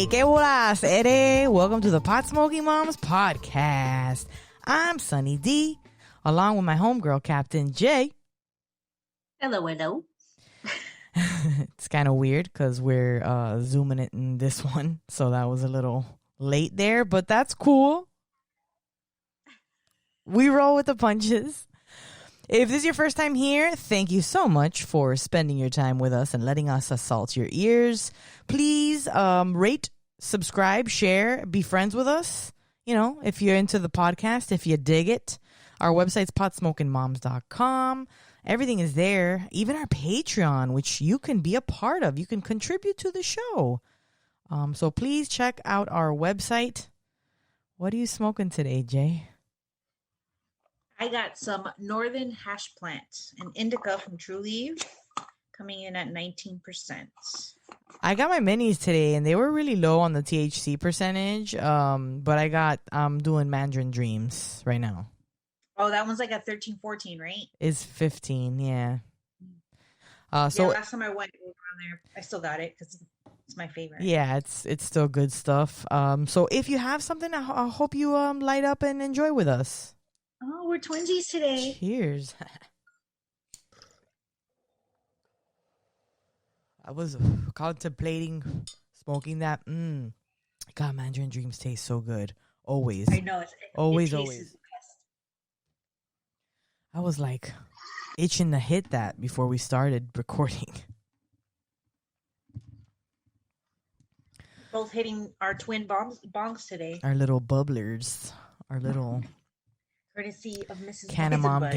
Hey, ¿qué bolas, Ere? Welcome to the Pot Smoking Moms podcast. I'm Sunny D, along with my homegirl, Captain J. Hello, hello. It's kind of weird because we're zooming it in this one, so that was a little late there, but that's cool. We roll with the punches. If this is your first time here, thank you so much for spending your time with us and letting us assault your ears. Please rate, subscribe, share, be friends with us. You know, if you're into the podcast, if you dig it. Our website's potsmokingmoms.com. Everything is there. Even our Patreon, which you can be a part of. You can contribute to the show. So please check out our website. What are you smoking today, Jay? I got some Northern Hash Plant, an indica from True Leaf, coming in at 19%. I got my minis today, and they were really low on the THC percentage. But I'm doing Mandarin Dreams right now. Oh, that one's like a 13, 14, right? It's 15, yeah. So last time I went over on there, I still got it because it's my favorite. Yeah, it's still good stuff. So if you have something, I hope you light up and enjoy with us. Oh, we're twinsies today. Cheers. I was contemplating smoking that. God, Mandarin Dreams taste so good. Always. I know. Always. Best. I was like itching to hit that before we started recording. Both hitting our twin bongs today. Our little bubblers. Our little... Courtesy of Mrs. Cannamom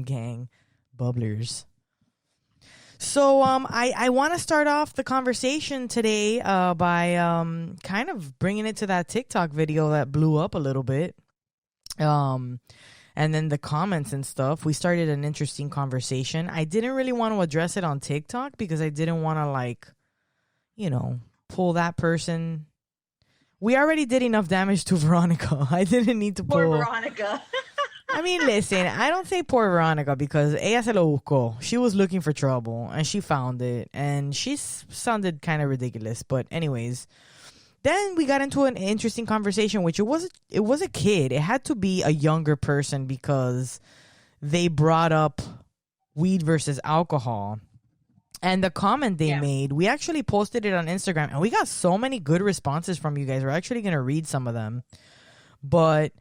gang bubblers. So I want to start off the conversation today by kind of bringing it to that TikTok video that blew up a little bit. And then the comments and stuff. We started an interesting conversation. I didn't really want to address it on TikTok because I didn't want to pull that person. We already did enough damage to Veronica. I didn't need to pull. Poor Veronica. I mean, listen, I don't say poor Veronica because ella se lo buscó. She was looking for trouble and she found it. And she sounded kind of ridiculous. But anyways, then we got into an interesting conversation, which it was a kid. It had to be a younger person because they brought up weed versus alcohol. And the comment they made, we actually posted it on Instagram, and we got so many good responses from you guys. We're actually going to read some of them. But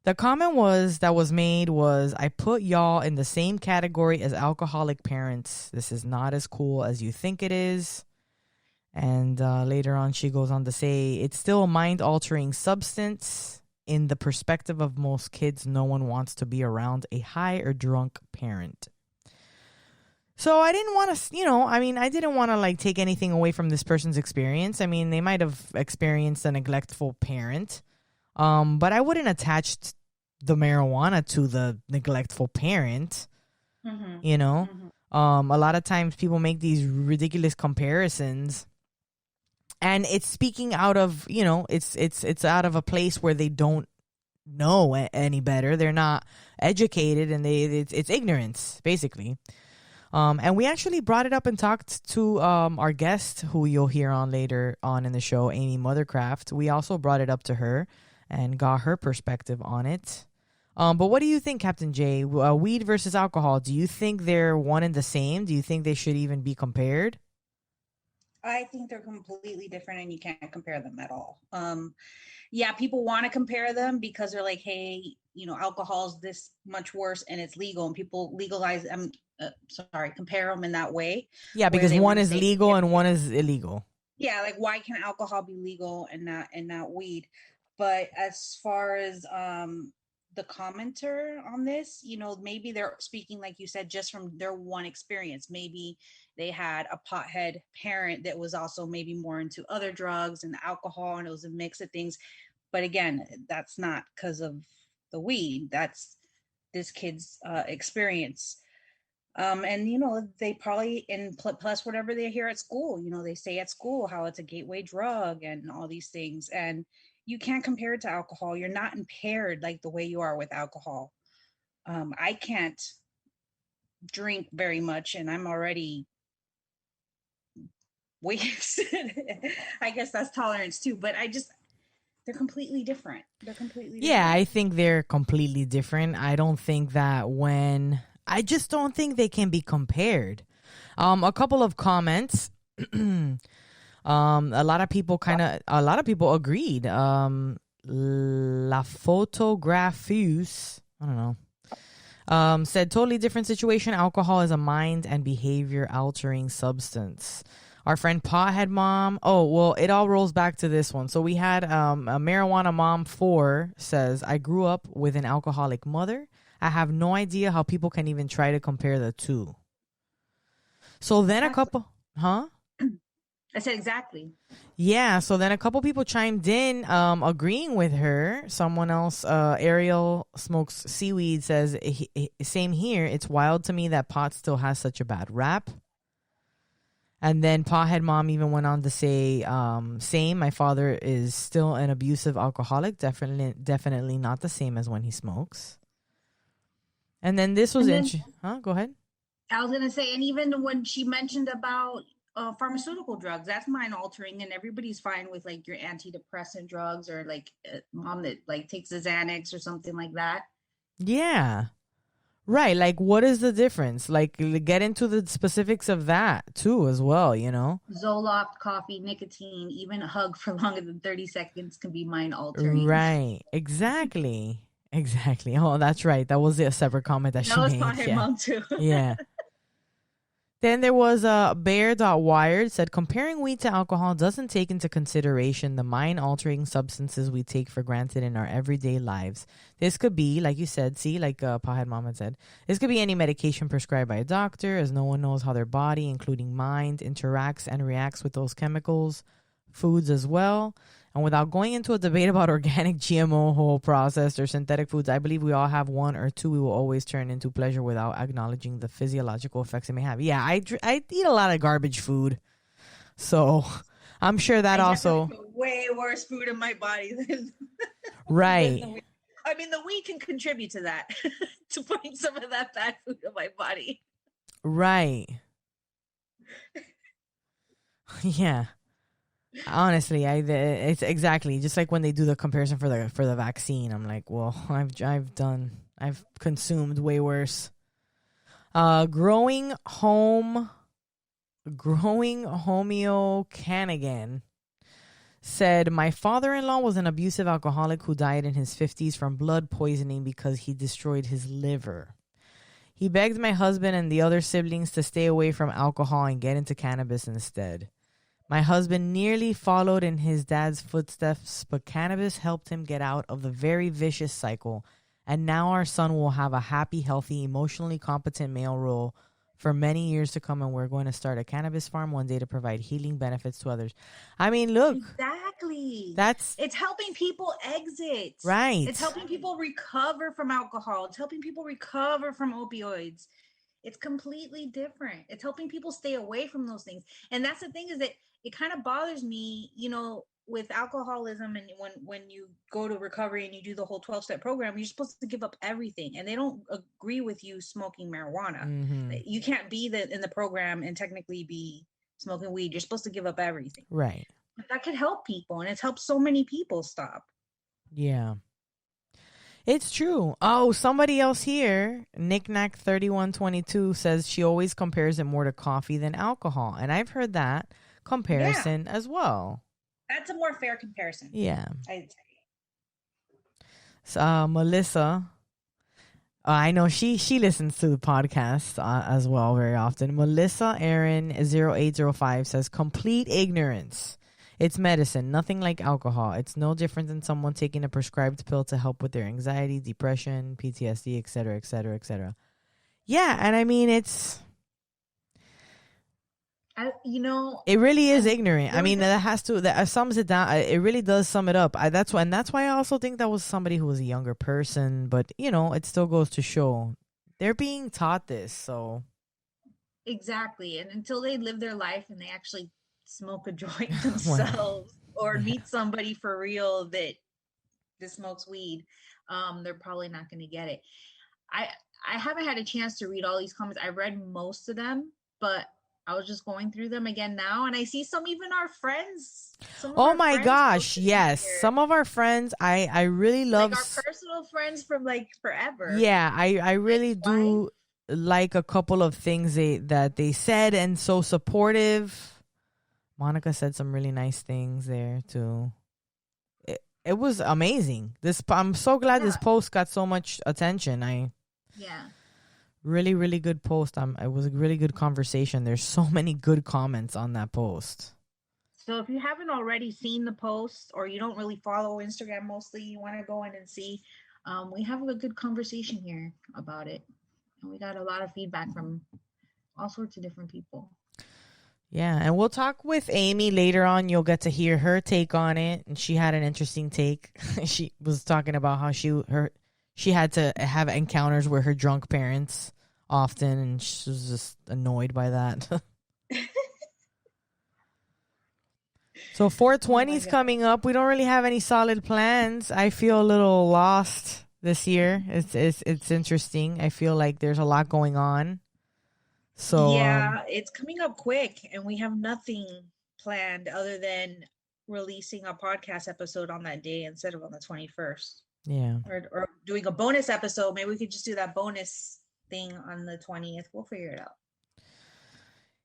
the comment that was made was, I put y'all in the same category as alcoholic parents. This is not as cool as you think it is. And later on, she goes on to say, it's still a mind-altering substance. In the perspective of most kids, no one wants to be around a high or drunk parent. So I didn't want to, I didn't want to take anything away from this person's experience. I mean, they might have experienced a neglectful parent, but I wouldn't attach the marijuana to the neglectful parent. Mm-hmm. A lot of times people make these ridiculous comparisons, and it's speaking out of, it's out of a place where they don't know any better. They're not educated, and it's ignorance, basically. And we actually brought it up and talked to our guest, who you'll hear on later on in the show, AmyMothercraft. We also brought it up to her and got her perspective on it. But what do you think, Captain J? Weed versus alcohol, do you think they're one and the same? Do you think they should even be compared? I think they're completely different, and you can't compare them at all. People want to compare them because they're like, hey, alcohol's this much worse and it's legal, and people legalize compare them in that way. Yeah, because one is legal and one is illegal. Yeah, like why can alcohol be legal and not weed? But as far as the commenter on this, maybe they're speaking, like you said, just from their one experience. Maybe they had a pothead parent that was also maybe more into other drugs and alcohol, and it was a mix of things. But again, that's not because of the weed. That's this kid's experience. And, they probably, and plus whatever they hear at school, they say at school how it's a gateway drug and all these things. And you can't compare it to alcohol. You're not impaired like the way you are with alcohol. I can't drink very much, and I'm already ways. I guess that's tolerance too, but they're completely different. They're completely different. Yeah, I think they're completely different. I don't think that I just don't think they can be compared. A couple of comments. A lot of people agreed. La Photographeuse, I don't know. Said totally different situation. Alcohol is a mind and behavior altering substance. Our friend Pothead Mom. Oh, well, it all rolls back to this one. So we had a Marijuana Mom 4 says, I grew up with an alcoholic mother. I have no idea how people can even try to compare the two. So then a couple, huh? I said exactly. Yeah, so then a couple people chimed in, agreeing with her. Someone else, Ariel Smokes Seaweed, says, same here. It's wild to me that pot still has such a bad rap. And then Pothead Mom even went on to say, same, my father is still an abusive alcoholic. Definitely not the same as when he smokes. And then this was interesting. Huh? Go ahead. I was going to say, and even when she mentioned about pharmaceutical drugs, that's mind altering, and everybody's fine with like your antidepressant drugs or like mom that like takes a Xanax or something like that. Yeah. Right. Like, what is the difference? Like, get into the specifics of that too, as well, you know? Zoloft, coffee, nicotine, even a hug for longer than 30 seconds can be mind altering. Right. Exactly. Exactly. Oh, that's right. That was a separate comment that she made. That was Mom too. Yeah. Then there was Bear.Wired said, comparing weed to alcohol doesn't take into consideration the mind-altering substances we take for granted in our everyday lives. This could be, like you said, like Pahed Mom had said, this could be any medication prescribed by a doctor, as no one knows how their body, including mind, interacts and reacts with those chemicals, foods as well. And without going into a debate about organic, GMO, whole processed, or synthetic foods, I believe we all have one or two we will always turn into pleasure without acknowledging the physiological effects it may have. Yeah, I eat a lot of garbage food. So I'm sure that also... way worse food in my body than... Right. Than I mean, the weed can contribute to that, to putting some of that bad food in my body. Right. Yeah. Honestly, it's exactly just like when they do the comparison for the vaccine. I'm like, well, I've consumed way worse. Growing Homeo Canagan said, my father-in-law was an abusive alcoholic who died in his 50s from blood poisoning because he destroyed his liver. He begged my husband and the other siblings to stay away from alcohol and get into cannabis instead. My husband nearly followed in his dad's footsteps, but cannabis helped him get out of the very vicious cycle, and now our son will have a happy, healthy, emotionally competent male role for many years to come, and we're going to start a cannabis farm one day to provide healing benefits to others. I mean, look. Exactly. It's helping people exit. Right. It's helping people recover from alcohol. It's helping people recover from opioids. It's completely different. It's helping people stay away from those things. And that's the thing, is that it kind of bothers me, you know, with alcoholism, and when you go to recovery and you do the whole 12-step program, you're supposed to give up everything, and they don't agree with you smoking marijuana. Mm-hmm. You can't be in the program and technically be smoking weed. You're supposed to give up everything. Right. But that could help people, and it's helped so many people stop. Yeah. It's true. Oh, somebody else here, Knickknack3122, says she always compares it more to coffee than alcohol. And I've heard that comparison as well. That's a more fair comparison. Yeah. I'd say. So, Melissa, I know she listens to the podcast as well very often. Melissa Aaron 0805 says, complete ignorance. It's medicine, nothing like alcohol. It's no different than someone taking a prescribed pill to help with their anxiety, depression, PTSD, etc., etc., etc. Yeah, and I mean, it really is ignorant. I mean, that sums it down. It really does sum it up. That's why I also think that was somebody who was a younger person. But it still goes to show they're being taught this. So exactly, and until they live their life and they actually smoke a joint themselves or meet somebody for real that smokes weed, they're probably not going to get it. I haven't had a chance to read all these comments. I read most of them, but I was just going through them again now, and I see even our friends. Oh my gosh, yes. Some of our friends, I really love. Like our personal friends from like forever. Yeah, I really do like a couple of things that they said, and so supportive. Monica said some really nice things there too. It was amazing. I'm so glad this post got so much attention. Really, really good post. It was a really good conversation. There's so many good comments on that post. So if you haven't already seen the post, or you don't really follow Instagram mostly, you want to go in and see. We have a good conversation here about it. And we got a lot of feedback from all sorts of different people. Yeah, and we'll talk with Amy later on. You'll get to hear her take on it. And she had an interesting take. She was talking about how she had to have encounters with her drunk parents often, and she was just annoyed by that. So 420 is coming up. We don't really have any solid plans. I feel a little lost this year. It's interesting. I feel like there's a lot going on. So yeah, it's coming up quick, and we have nothing planned other than releasing a podcast episode on that day instead of on the 21st. Yeah. Or doing a bonus episode. Maybe we could just do that bonus thing on the 20th. We'll figure it out.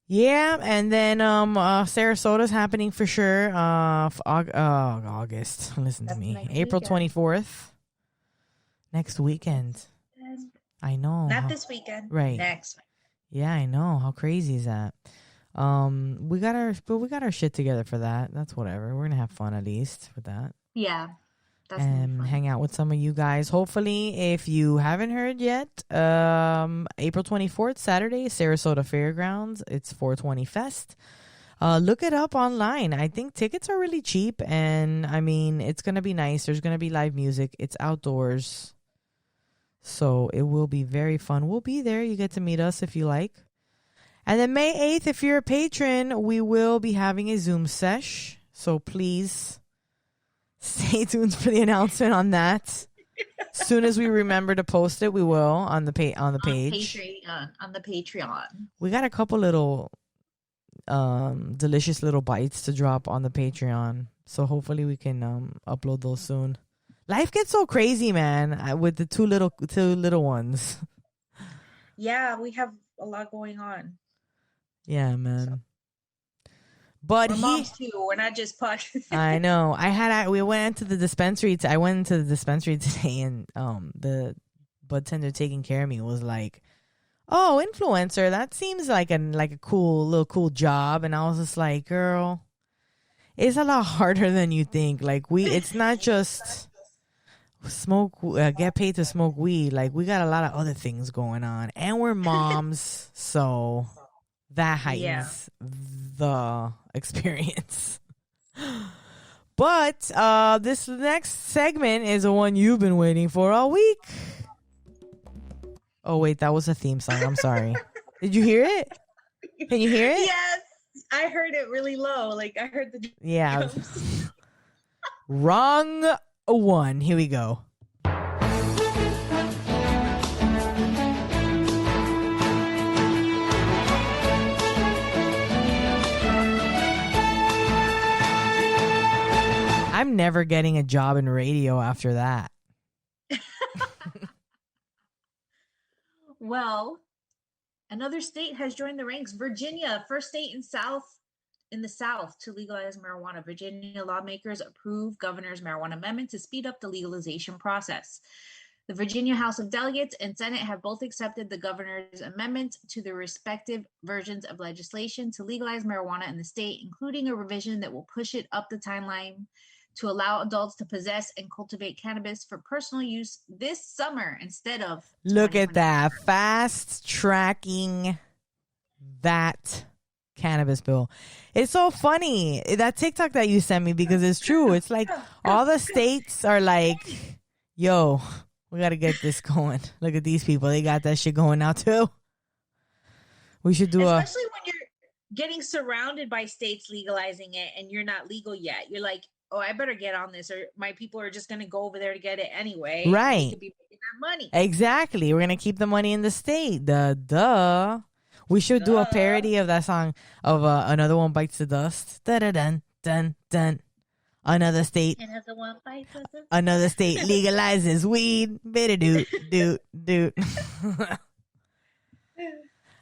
Yeah, and then Sarasota's happening for sure. August. Listen to me. April 24th. Next weekend. I know. Not this weekend. Right. Next. Yeah, I know. How crazy is that? We got our shit together for that. That's whatever. We're gonna have fun at least with that. Yeah. And hang out with some of you guys. Hopefully, if you haven't heard yet, April 24th, Saturday, Sarasota Fairgrounds. It's 420 Fest. Look it up online. I think tickets are really cheap, and I mean, it's going to be nice. There's going to be live music. It's outdoors. So it will be very fun. We'll be there. You get to meet us if you like. And then May 8th, if you're a patron, we will be having a Zoom sesh. So please stay tuned for the announcement on that. As soon as we remember to post it, we will on the page. On the Patreon. We got a couple little delicious little bites to drop on the Patreon. So hopefully we can upload those soon. Life gets so crazy, man, with the two little ones. Yeah, we have a lot going on. Yeah, man. But moms too. We're not just podcast. I know. We went to the dispensary. I went into the dispensary today, and the bud tender taking care of me was like, "Oh, influencer. That seems like a cool job." And I was just like, "Girl, it's a lot harder than you think. Like it's not just get paid to smoke weed. Like we got a lot of other things going on, and we're moms, so." That heightens the experience. But this next segment is the one you've been waiting for all week. Oh, wait, that was a theme song. I'm sorry. Did you hear it? Can you hear it? Yes. I heard it really low. Like I heard the drums. Wrong one. Here we go. I'm never getting a job in radio after that. Well, another state has joined the ranks. Virginia, first state in the South to legalize marijuana. Virginia lawmakers approve governor's marijuana amendment to speed up the legalization process. The Virginia House of Delegates and Senate have both accepted the governor's amendment to the respective versions of legislation to legalize marijuana in the state, including a revision that will push it up the timeline to allow adults to possess and cultivate cannabis for personal use this summer instead of. Look at that. Fast tracking that cannabis bill. It's so funny. That TikTok that you sent me, because it's true. It's like all the states are like, yo, we got to get this going. Look at these people. They got that shit going now too. We should do especially when you're getting surrounded by states legalizing it and you're not legal yet. You're like, oh, I better get on this, or my people are just going to go over there to get it anyway. Right. To be making that money. Exactly. We're going to keep the money in the state. Duh. We should do a parody of that song of Another One Bites the Dust. Dun dun dun. Another state. Another one bites the dust. Another state legalizes weed. Bitter doot doot doot.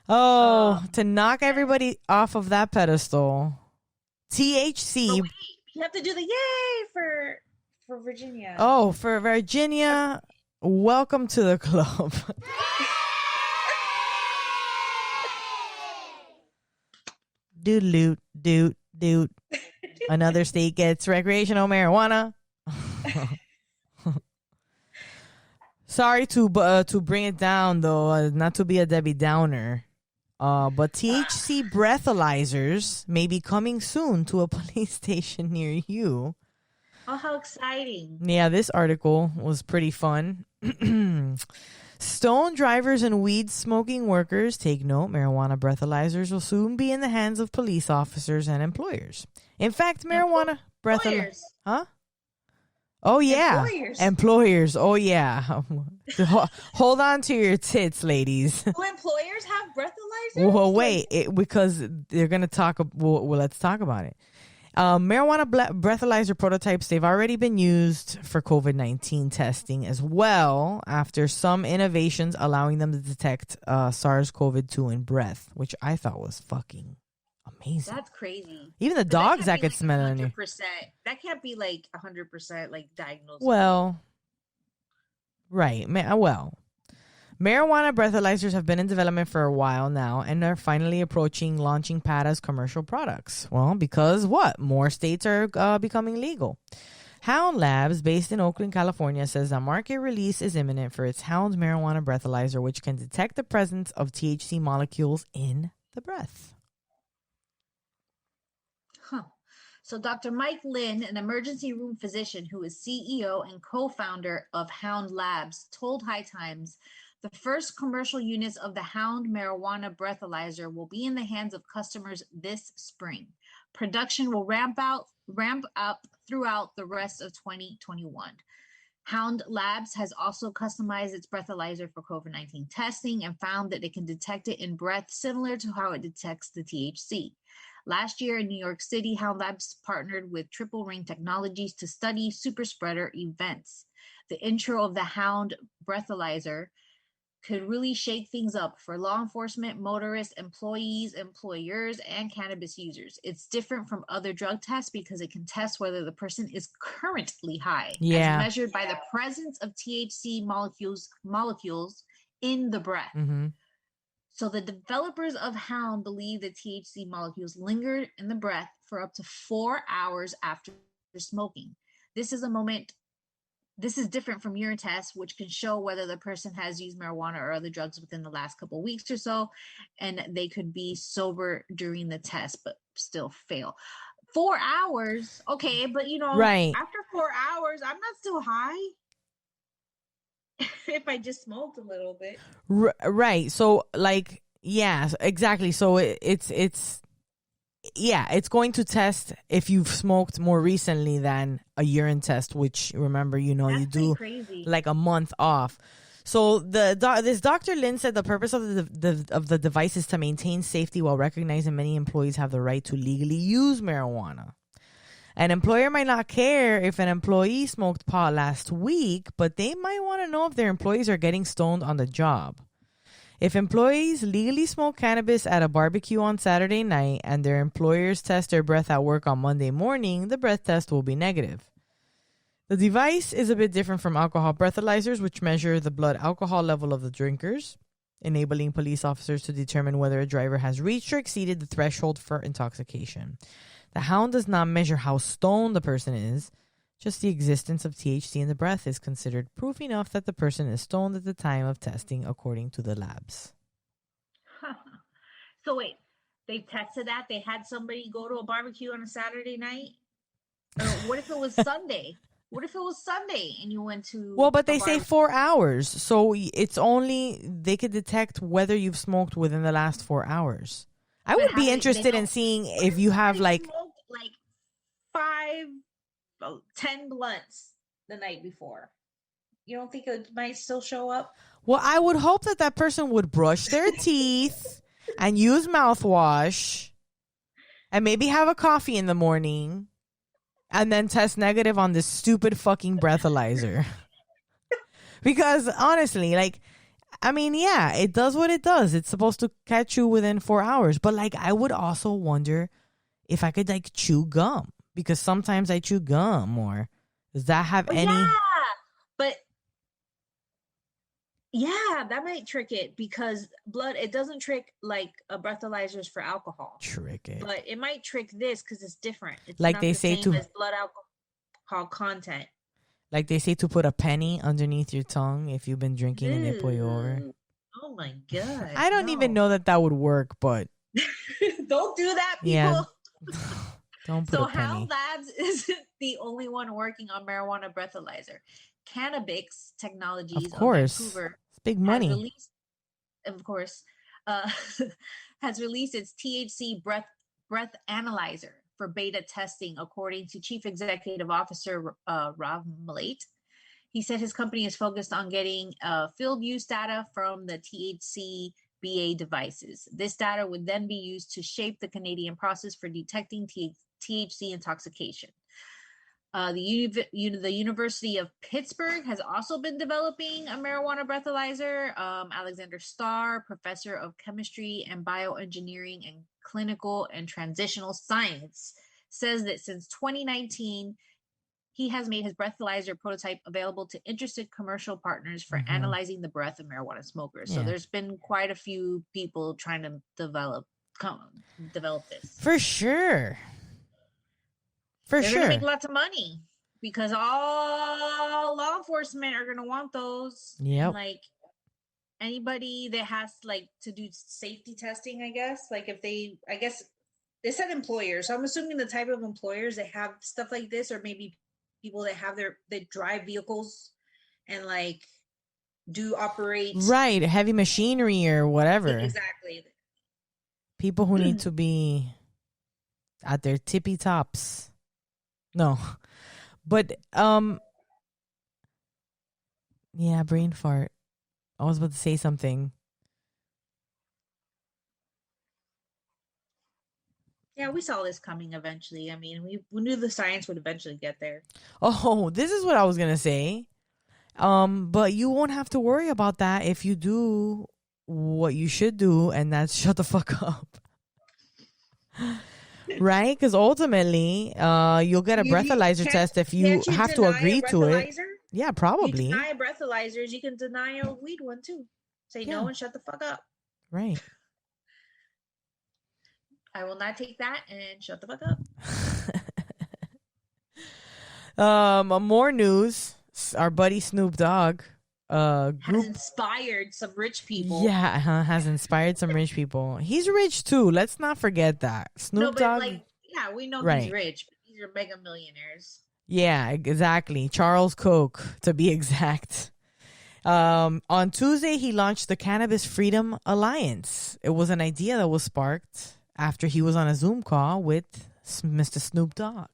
Oh, to knock everybody off of that pedestal. THC. Wait, you have to do the yay for Virginia. Oh, for Virginia, welcome to the club. Doot doot doot. Another state gets recreational marijuana. Sorry to bring it down though, not to be a Debbie Downer. But THC breathalyzers may be coming soon to a police station near you. Oh, how exciting. Yeah, this article was pretty fun. Stone drivers and weed smoking workers, take note, marijuana breathalyzers will soon be in the hands of police officers and employers. In fact, marijuana breathalyzers. Huh? Oh, yeah. Employers. Oh, yeah. Hold on to your tits, ladies. Do employers have breathalyzers? Well, wait, because they're going to talk. Well, let's talk about it. Marijuana breathalyzer prototypes, they've already been used for COVID-19 testing as well, after some innovations allowing them to detect SARS-CoV-2 in breath, which I thought was fucking amazing. That's crazy. Even the dogs that could smell it. 100%. That can't be like 100% like diagnosed. Well, right. Well, marijuana breathalyzers have been in development for a while now and are finally approaching launching pad as commercial products. Well, because what? More states are becoming legal. Hound Labs, based in Oakland, California, says a market release is imminent for its Hound marijuana breathalyzer, which can detect the presence of THC molecules in the breath. Huh. So Dr. Mike Lynn, an emergency room physician who is CEO and co-founder of Hound Labs, told High Times the first commercial units of the Hound marijuana breathalyzer will be in the hands of customers this spring. Production will ramp up throughout the rest of 2021. Hound Labs has also customized its breathalyzer for COVID-19 testing and found that it can detect it in breath similar to how it detects the THC. Last year in New York City, Hound Labs partnered with Triple Ring Technologies to study super spreader events. The intro of the Hound breathalyzer could really shake things up for law enforcement, motorists, employees, employers, and cannabis users. It's different from other drug tests because it can test whether the person is currently high, as measured by the presence of THC molecules in the breath. Mm-hmm. So the developers of Hound believe that THC molecules linger in the breath for up to 4 hours after smoking. This is different from urine tests, which can show whether the person has used marijuana or other drugs within the last couple of weeks or so, and they could be sober during the test, but still fail. 4 hours, okay, but right. After 4 hours, I'm not still high. If I just smoked a little bit. Right. So, like, yeah, exactly. So it's going to test if you've smoked more recently than a urine test, which, remember, you do crazy. Like a month off. So this Dr. Lin said the purpose of the device is to maintain safety while recognizing many employees have the right to legally use marijuana. An employer might not care if an employee smoked pot last week, but they might want to know if their employees are getting stoned on the job. If employees legally smoke cannabis at a barbecue on Saturday night and their employers test their breath at work on Monday morning, the breath test will be negative. The device is a bit different from alcohol breathalyzers, which measure the blood alcohol level of the drinkers, enabling police officers to determine whether a driver has reached or exceeded the threshold for intoxication. The Hound does not measure how stoned the person is. Just the existence of THC in the breath is considered proof enough that the person is stoned at the time of testing, according to the labs. So wait, they tested that? They had somebody go to a barbecue on a Saturday night? Or what if it was Sunday? What if it was Sunday and you went to... Well, but they say 4 hours. So it's only... They could detect whether you've smoked within the last 4 hours. I would be interested in seeing if you have like 10 blunts the night before. You don't think it might still show up? Well, I would hope that person would brush their teeth and use mouthwash and maybe have a coffee in the morning and then test negative on this stupid fucking breathalyzer. Because honestly, like, I mean, yeah, it does what it does. It's supposed to catch you within 4 hours. But like, I would also wonder if I could like chew gum, because sometimes I chew gum. Or does that have any? Yeah, but yeah, that might trick it, because blood, it doesn't trick like a breathalyzers for alcohol. Trick it. But it might trick this because it's different. It's Like not they the say same to, as blood alcohol content. like they say to put a penny underneath your tongue if you've been drinking and they pull you over. Oh my god! I don't even know that would work, but don't do that, people. yeah, don't put So a penny. Hal Labs isn't the only one working on marijuana breathalyzer. Cannabis Technologies Of course, Vancouver it's big money. Has released its THC breath analyzer for beta testing, according to Chief Executive Officer Rob Malate. He said his company is focused on getting field use data from the THC BA devices. This data would then be used to shape the Canadian process for detecting THC intoxication. The University of Pittsburgh has also been developing a marijuana breathalyzer. Alexander Starr, professor of chemistry and bioengineering and clinical and transitional science, says that since 2019, he has made his breathalyzer prototype available to interested commercial partners for analyzing the breath of marijuana smokers. So there's been quite a few people trying to develop this. For sure. They're going to make lots of money because all law enforcement are going to want those. Yep. Like anybody that has like to do safety testing, I guess. Like if they said employers. So I'm assuming the type of employers that have stuff like this, or maybe people that have that drive vehicles and like do operate. Right. Heavy machinery or whatever. Exactly. People who need to be at their tippy tops. No, but yeah, brain fart. I was about to say something. Yeah, we saw this coming eventually. I mean, we knew the science would eventually get there. Oh, this is what I was gonna say. But you won't have to worry about that if you do what you should do, and that's shut the fuck up. Right? Because ultimately, you'll get a breathalyzer test if you have to agree to it. Yeah, probably. You deny breathalyzers, you can deny a weed one too. Say no and shut the fuck up. Right. I will not take that and shut the fuck up. More news. Our buddy Snoop Dogg has inspired some rich people. Yeah, has inspired some rich people. He's rich too. Let's not forget that. Snoop Dogg. We know he's rich, but these are mega millionaires. Yeah, exactly. Charles Koch, to be exact. On Tuesday, he launched the Cannabis Freedom Alliance. It was an idea that was sparked after he was on a Zoom call with Mr. Snoop Dogg.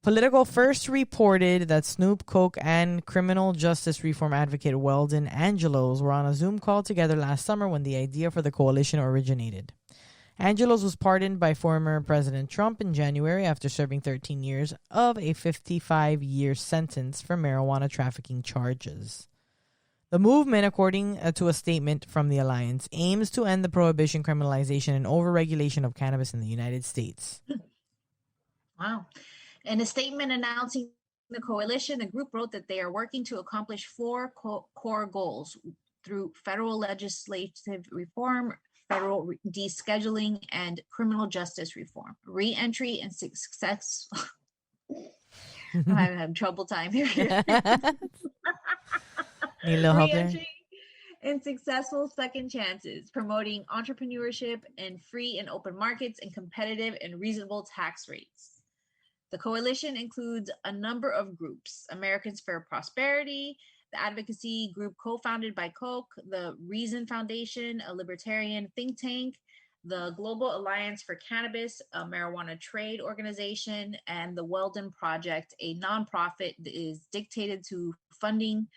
Politico first reported that Snoop, Koch, and criminal justice reform advocate Weldon Angelos were on a Zoom call together last summer when the idea for the coalition originated. Angelos was pardoned by former President Trump in January after serving 13 years of a 55-year sentence for marijuana trafficking charges. The movement, according to a statement from the alliance, aims to end the prohibition, criminalization, and overregulation of cannabis in the United States. Wow. In a statement announcing the coalition, the group wrote that they are working to accomplish 4 core goals through federal legislative reform, federal descheduling, and criminal justice reform. Re-entry and success. I'm having trouble time here. Re-entry and successful second chances, promoting entrepreneurship and free and open markets and competitive and reasonable tax rates. The coalition includes a number of groups: Americans for Prosperity, the advocacy group co-founded by Koch, the Reason Foundation, a libertarian think tank, the Global Alliance for Cannabis, a marijuana trade organization, and the Weldon Project, a nonprofit that is dedicated to funding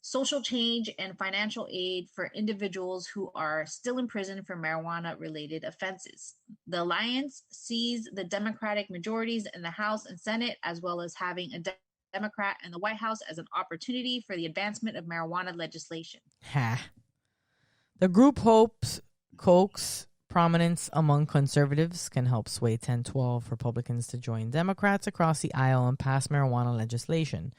social change, and financial aid for individuals who are still in prison for marijuana-related offenses. The alliance sees the Democratic majorities in the House and Senate, as well as having a Democrat in the White House, as an opportunity for the advancement of marijuana legislation. The group hopes Koch's prominence among conservatives can help sway 10-12 Republicans to join Democrats across the aisle and pass marijuana legislation.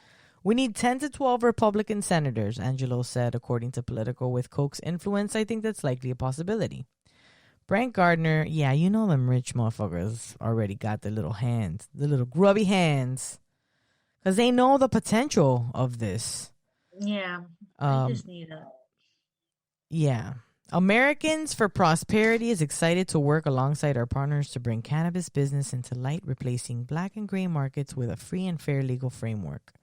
We need 10 to 12 Republican senators, Angelo said, according to Politico. With Koch's influence, I think that's likely a possibility. Brent Gardner, yeah, you know them rich motherfuckers already got their little hands, the little grubby hands, because they know the potential of this. Yeah, I just need a... Yeah. Americans for Prosperity is excited to work alongside our partners to bring cannabis business into light, replacing black and gray markets with a free and fair legal framework,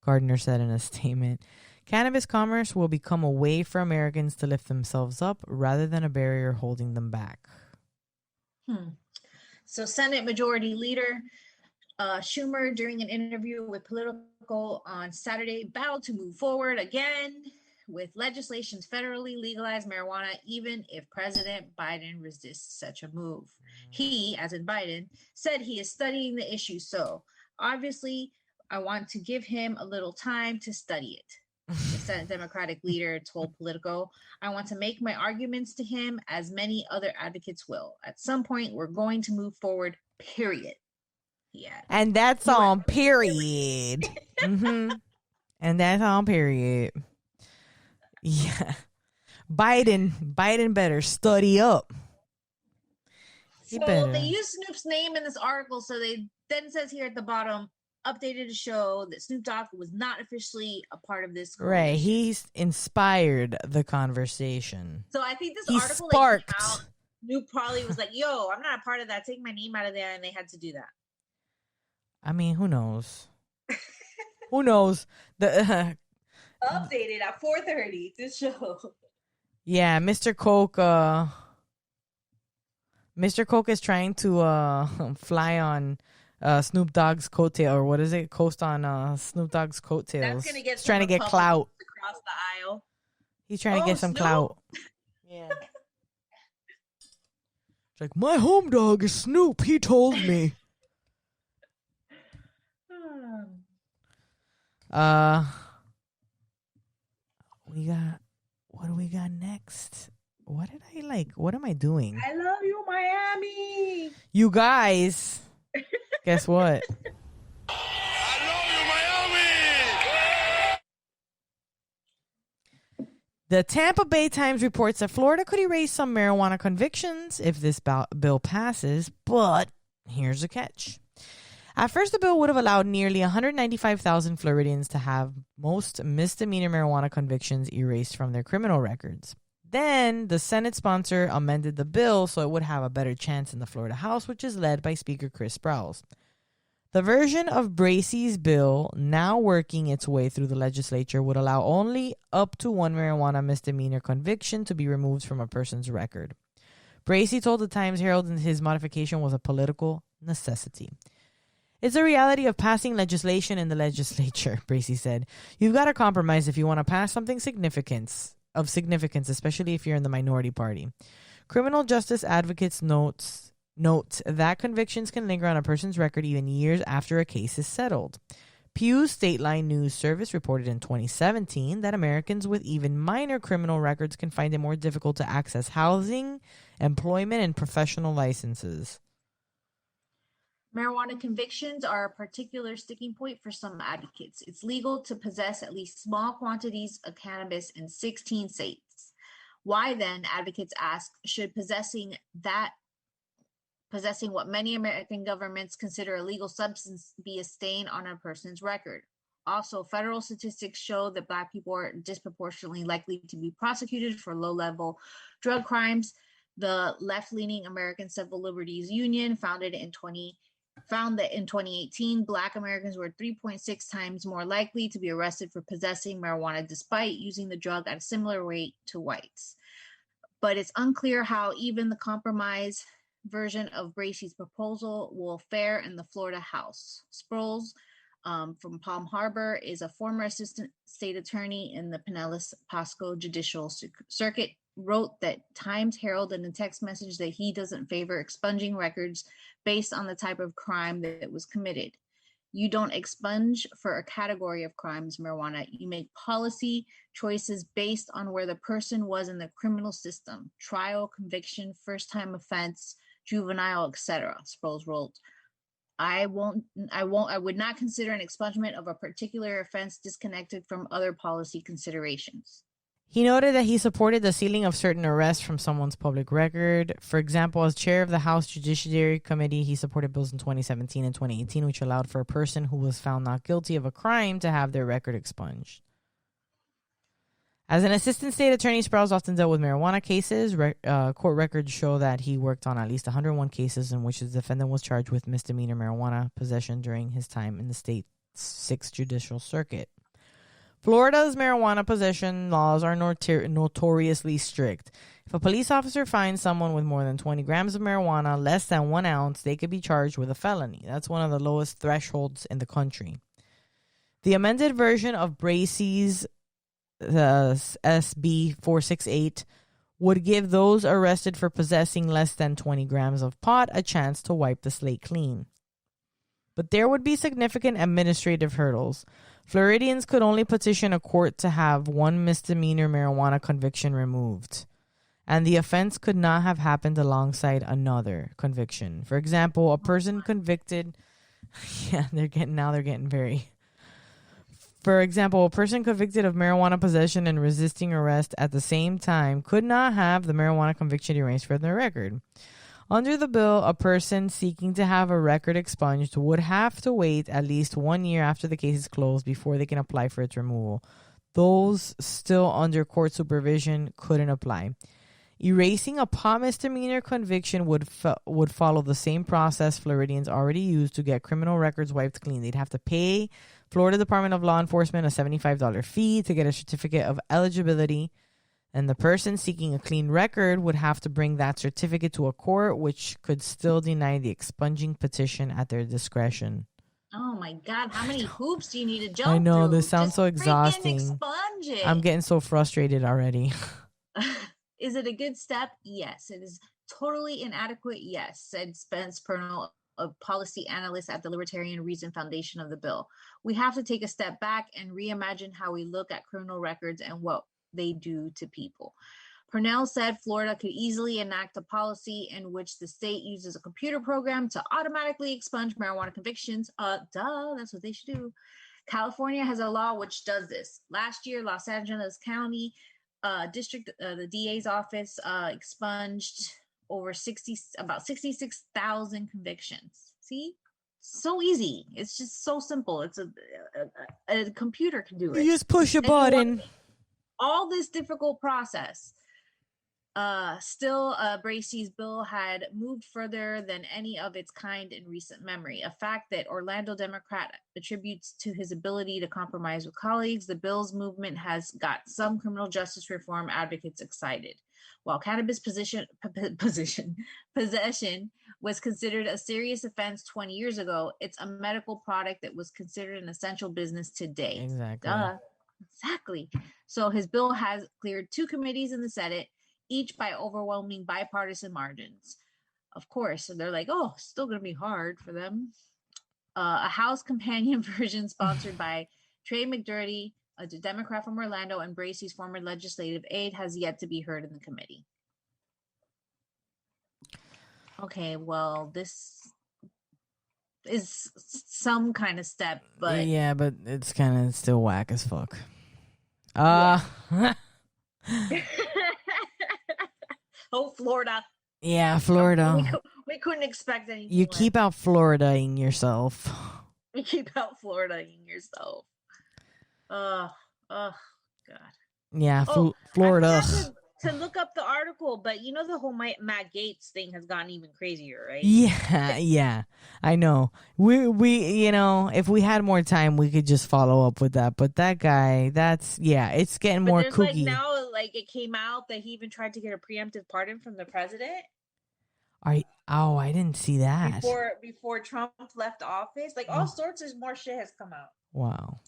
Gardner said in a statement. Cannabis commerce will become a way for Americans to lift themselves up rather than a barrier holding them back. So Senate Majority Leader Schumer, during an interview with Politico on Saturday, vowed to move forward again with legislation to federally legalize marijuana, even if President Biden resists such a move. He, as in Biden, said he is studying the issue. So obviously, I want to give him a little time to study it. The Senate Democratic leader told Politico, I want to make my arguments to him as many other advocates will. At some point, we're going to move forward, period. Yeah. And that's on period. And that's on period. Yeah. Biden better study up. They use Snoop's name in this article, so they then says here at the bottom, updated to show that Snoop Dogg was not officially a part of this coalition. Right, he's inspired the conversation. So I think this article sparked. Snoop probably was like, yo, I'm not a part of that, take my name out of there, and they had to do that. I mean, who knows? Who knows? The updated at 4:30 this show. Yeah, Mr. Koch is trying to fly on Snoop Dogg's coattail, or what is it? Coast on Snoop Dogg's coattails. That's gonna get He's trying to get clout across the aisle. He's trying to get some Snoop? clout. Yeah. It's like, my home dog is Snoop. He told me. What do we got next? What am I doing? I love you, Miami. You guys, guess what? I love you, Miami. The Tampa Bay Times reports that Florida could erase some marijuana convictions if this bill passes, but here's the catch. At first, the bill would have allowed nearly 195,000 Floridians to have most misdemeanor marijuana convictions erased from their criminal records. Then, the Senate sponsor amended the bill so it would have a better chance in the Florida House, which is led by Speaker Chris Sprowls. The version of Bracey's bill now working its way through the legislature would allow only up to one marijuana misdemeanor conviction to be removed from a person's record. Bracey told the Times-Herald that his modification was a political necessity. It's a reality of passing legislation in the legislature, Bracey said. You've got to compromise if you want to pass something of significance, especially if you're in the minority party. Criminal justice advocates note that convictions can linger on a person's record even years after a case is settled. Pew's Stateline News Service reported in 2017 that Americans with even minor criminal records can find it more difficult to access housing, employment, and professional licenses. Marijuana convictions are a particular sticking point for some advocates. It's legal to possess at least small quantities of cannabis in 16 states. Why then, advocates ask, should possessing what many American governments consider a legal substance be a stain on a person's record? Also, federal statistics show that Black people are disproportionately likely to be prosecuted for low-level drug crimes. The left-leaning American Civil Liberties Union, found that in 2018, Black Americans were 3.6 times more likely to be arrested for possessing marijuana despite using the drug at a similar rate to whites. But it's unclear how even the compromise version of Bracey's proposal will fare in the Florida House. Sproles from Palm Harbor is a former assistant state attorney in the Pinellas Pasco Judicial Circuit, wrote that Times Herald in a text message that he doesn't favor expunging records based on the type of crime that was committed. You don't expunge for a category of crimes, marijuana. You make policy choices based on where the person was in the criminal system, trial, conviction, first-time offense, juvenile, etc. Sproles wrote. I would not consider an expungement of a particular offense disconnected from other policy considerations. He noted that he supported the sealing of certain arrests from someone's public record. For example, as chair of the House Judiciary Committee, he supported bills in 2017 and 2018, which allowed for a person who was found not guilty of a crime to have their record expunged. As an assistant state attorney, Sprouse often dealt with marijuana cases. Court records show that he worked on at least 101 cases in which the defendant was charged with misdemeanor marijuana possession during his time in the state's 6th Judicial Circuit. Florida's marijuana possession laws are notoriously strict. If a police officer finds someone with more than 20 grams of marijuana, less than 1 ounce, they could be charged with a felony. That's one of the lowest thresholds in the country. The amended version of Bracey's SB 468 would give those arrested for possessing less than 20 grams of pot a chance to wipe the slate clean. But there would be significant administrative hurdles. Floridians could only petition a court to have one misdemeanor marijuana conviction removed, and the offense could not have happened alongside another conviction. For example, a person convicted... they're getting very... For example, a person convicted of marijuana possession and resisting arrest at the same time could not have the marijuana conviction erased from their record. Under the bill, a person seeking to have a record expunged would have to wait at least 1 year after the case is closed before they can apply for its removal. Those still under court supervision couldn't apply. Erasing a pot misdemeanor conviction would follow the same process Floridians already use to get criminal records wiped clean. They'd have to pay Florida Department of Law Enforcement a $75 fee to get a certificate of eligibility, and the person seeking a clean record would have to bring that certificate to a court, which could still deny the expunging petition at their discretion. Oh my God, how many hoops do you need to jump I know, through? this sounds Just so exhausting. Expunge it. I'm getting so frustrated already. Is it a good step? Yes. It is totally inadequate? Yes, said Spence Pernell, a policy analyst at the Libertarian Reason Foundation of the bill. We have to take a step back and reimagine how we look at criminal records and what they do to people. Purnell said Florida could easily enact a policy in which the state uses a computer program to automatically expunge marijuana convictions. That's what they should do. California has a law which does this. Last year, Los Angeles County District, the DA's office expunged about 66,000 convictions. See? So easy. It's just so simple. It's a computer can do it. You just push a button. All this difficult process. Still, Bracey's bill had moved further than any of its kind in recent memory, a fact that Orlando Democrat attributes to his ability to compromise with colleagues. The bill's movement has got some criminal justice reform advocates excited. While cannabis possession was considered a serious offense 20 years ago, it's a medical product that was considered an essential business today. Exactly. Exactly. So his bill has cleared 2 committees in the Senate, each by overwhelming bipartisan margins. Of course, so they're like, oh, still going to be hard for them. A House companion version sponsored by Trey McDurdy, a Democrat from Orlando, and Bracey's former legislative aide has yet to be heard in the committee. Okay, well, this is some kind of step, but... Yeah, but it's kind of still whack as fuck. Oh, Florida. Yeah, Florida. We couldn't expect anything. You keep out Florida-ing yourself. You keep out Florida-ing yourself. Oh, God. Yeah, Florida. To look up the article, but you know the whole Matt Gaetz thing has gotten even crazier, right? Yeah, I know. We if we had more time, we could just follow up with that. But that guy, it's getting more kooky. Like now, like it came out that he even tried to get a preemptive pardon from the president. Oh, I didn't see that. Before Trump left office. Like all sorts of more shit has come out. Wow.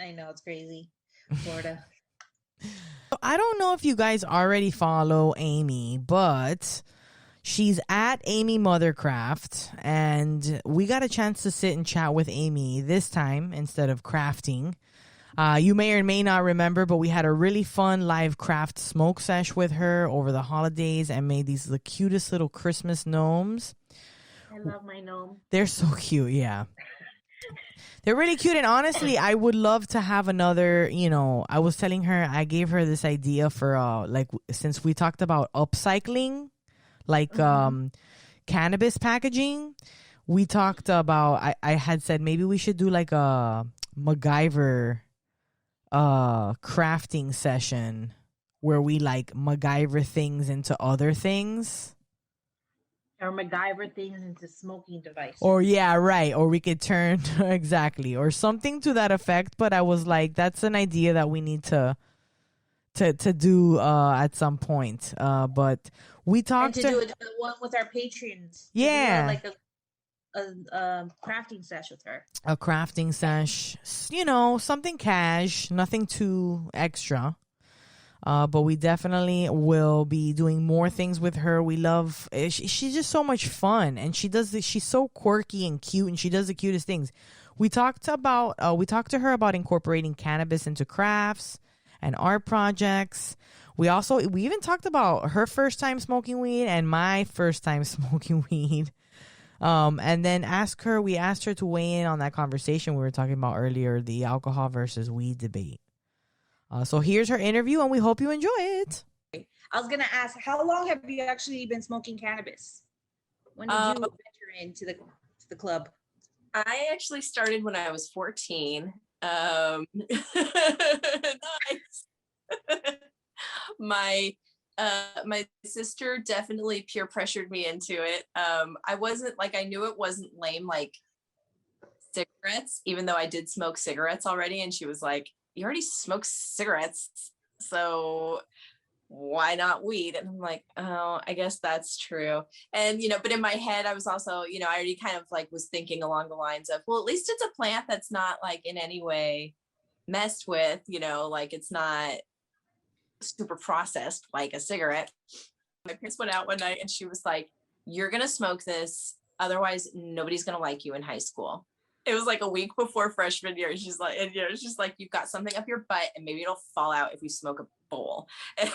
I know, it's crazy. Florida. I don't know if you guys already follow Amy, but she's at AmyMothercraft, and we got a chance to sit and chat with Amy this time instead of crafting. You may or may not remember, but we had a really fun live craft smoke sesh with her over the holidays and made the cutest little Christmas gnomes. I love my gnome. They're so cute, yeah. They're really cute, and honestly, I would love to have another, I was telling her, I gave her this idea for, since we talked about upcycling, cannabis packaging, we talked about, I had said maybe we should do like a MacGyver crafting session where we like MacGyver things into other things. Or MacGyver things into smoking devices. Or yeah, right. Or we could turn exactly, or something to that effect. But I was like, that's an idea that we need to do at some point. But we talked and to do one with our patrons. Yeah, like a crafting sesh with her. A crafting sesh, something cash, nothing too extra. But we definitely will be doing more things with her. We love, she's just so much fun, and she's so quirky and cute, and she does the cutest things. We talked to her about incorporating cannabis into crafts and art projects. We even talked about her first time smoking weed and my first time smoking weed. And then we asked her to weigh in on that conversation we were talking about earlier, the alcohol versus weed debate. So here's her interview, and we hope you enjoy it. I was going to ask, how long have you actually been smoking cannabis? When did you venture into the club? I actually started when I was 14. Nice. My sister definitely peer pressured me into it. I wasn't like, I knew it wasn't lame like cigarettes, even though I did smoke cigarettes already. And she was like, you already smoke cigarettes, so why not weed? And I'm like, oh, I guess that's true. And, but in my head, I was also, I already kind of like was thinking along the lines of, well, at least it's a plant that's not like in any way messed with, like it's not super processed like a cigarette. My parents went out one night and she was like, you're going to smoke this. Otherwise, nobody's going to like you in high school. It was like a week before freshman year. She's like, it's just like, you've got something up your butt and maybe it'll fall out if you smoke a bowl. And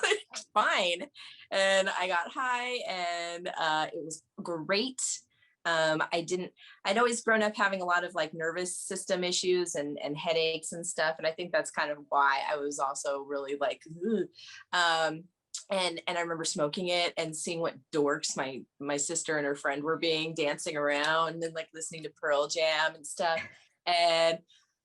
like, fine. And I got high and it was great. I'd always grown up having a lot of like nervous system issues and headaches and stuff. And I think that's kind of why I was also really like, and I remember smoking it and seeing what dorks my sister and her friend were being, dancing around and like listening to Pearl Jam and stuff. And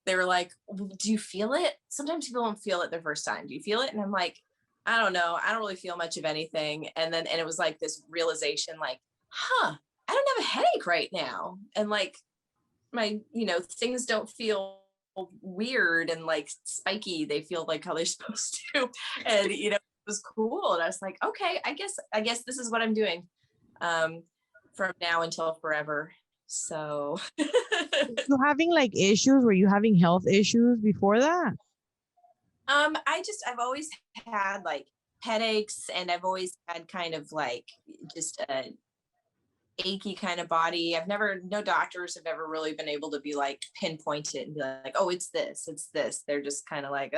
they were like, do you feel it? Sometimes people don't feel it the first time. Do you feel it? And I'm like, I don't know. I don't really feel much of anything. And it was like this realization, like, I don't have a headache right now. And like my, things don't feel weird and like spiky. They feel like how they're supposed to. And, it was cool. And I was like, okay, I guess this is what I'm doing from now until forever. So you having like issues? Were you having health issues before that? I've always had like headaches, and I've always had kind of like just a achy kind of body. No doctors have ever really been able to be like pinpoint it and be like, oh, it's this. They're just kind of like,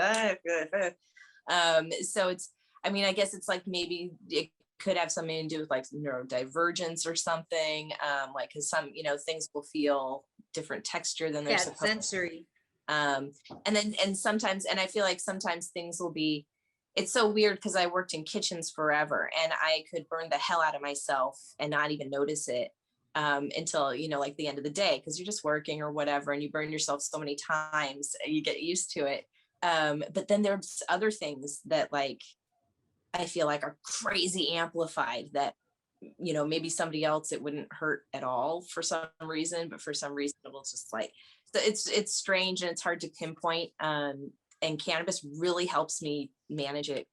so it's, I guess it's like maybe it could have something to do with like neurodivergence or something. Like, cause some, things will feel different texture than they're supposed to. Sensory. And sometimes, and I feel like sometimes things will be, it's so weird because I worked in kitchens forever and I could burn the hell out of myself and not even notice it until, like the end of the day, because you're just working or whatever, and you burn yourself so many times, you get used to it. But then there's other things that like, I feel like are crazy amplified that, maybe somebody else, it wouldn't hurt at all for some reason, but for some reason it will just like, so it's strange and it's hard to pinpoint. And cannabis really helps me manage it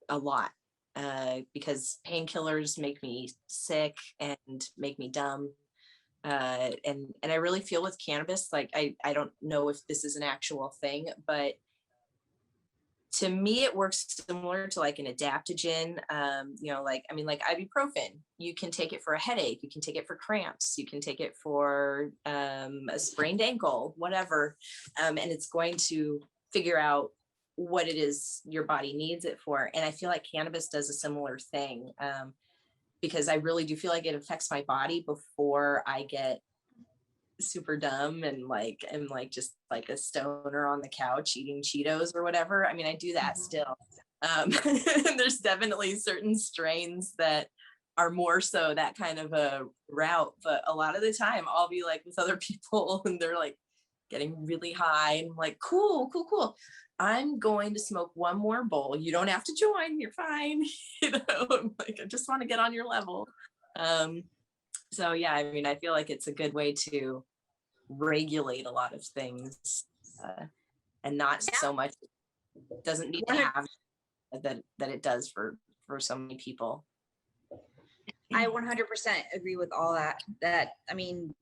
a lot. because painkillers make me sick and make me dumb. And I really feel with cannabis, like I don't know if this is an actual thing, but to me, it works similar to like an adaptogen. Like ibuprofen. You can take it for a headache. You can take it for cramps. You can take it for a sprained ankle, whatever. And it's going to figure out what it is your body needs it for. And I feel like cannabis does a similar thing, because I really do feel like it affects my body before I get super dumb and just like a stoner on the couch eating Cheetos or whatever. I mean, I do that still. There's definitely certain strains that are more so that kind of a route, but a lot of the time I'll be like with other people and they're like getting really high and I'm like, cool. I'm going to smoke one more bowl. You don't have to join. You're fine. I'm like, I just want to get on your level. So yeah, I mean, I feel like it's a good way to regulate a lot of things, and not so much. It doesn't need to have that it does for so many people. I 100% agree with all that. I mean,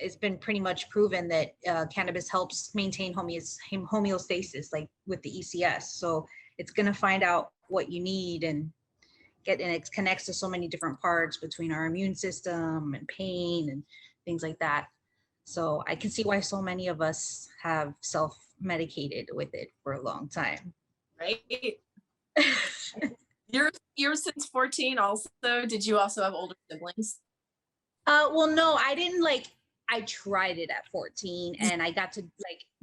it's been pretty much proven that cannabis helps maintain homeostasis, like with the ECS. So it's going to find out what you need and it connects to so many different parts between our immune system and pain and things like that. So I can see why so many of us have self-medicated with it for a long time. Right. You're since 14 also. Did you also have older siblings? Well, no, I didn't I tried it at 14 and I got to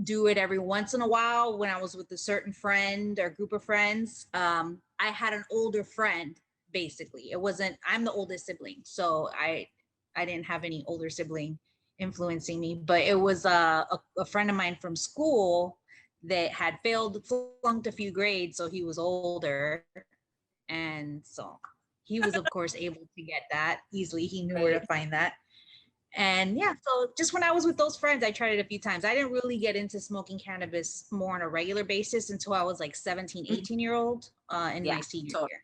do it every once in a while when I was with a certain friend or group of friends. I had an older friend, basically. I'm the oldest sibling. So I didn't have any older sibling influencing me, but it was a friend of mine from school that had flunked a few grades. So he was older. And so he was, of course, able to get that easily. He knew where to find that. And yeah, so just when I was with those friends, I tried it a few times. I didn't really get into smoking cannabis more on a regular basis until I was 17, 18-year-old in my senior year.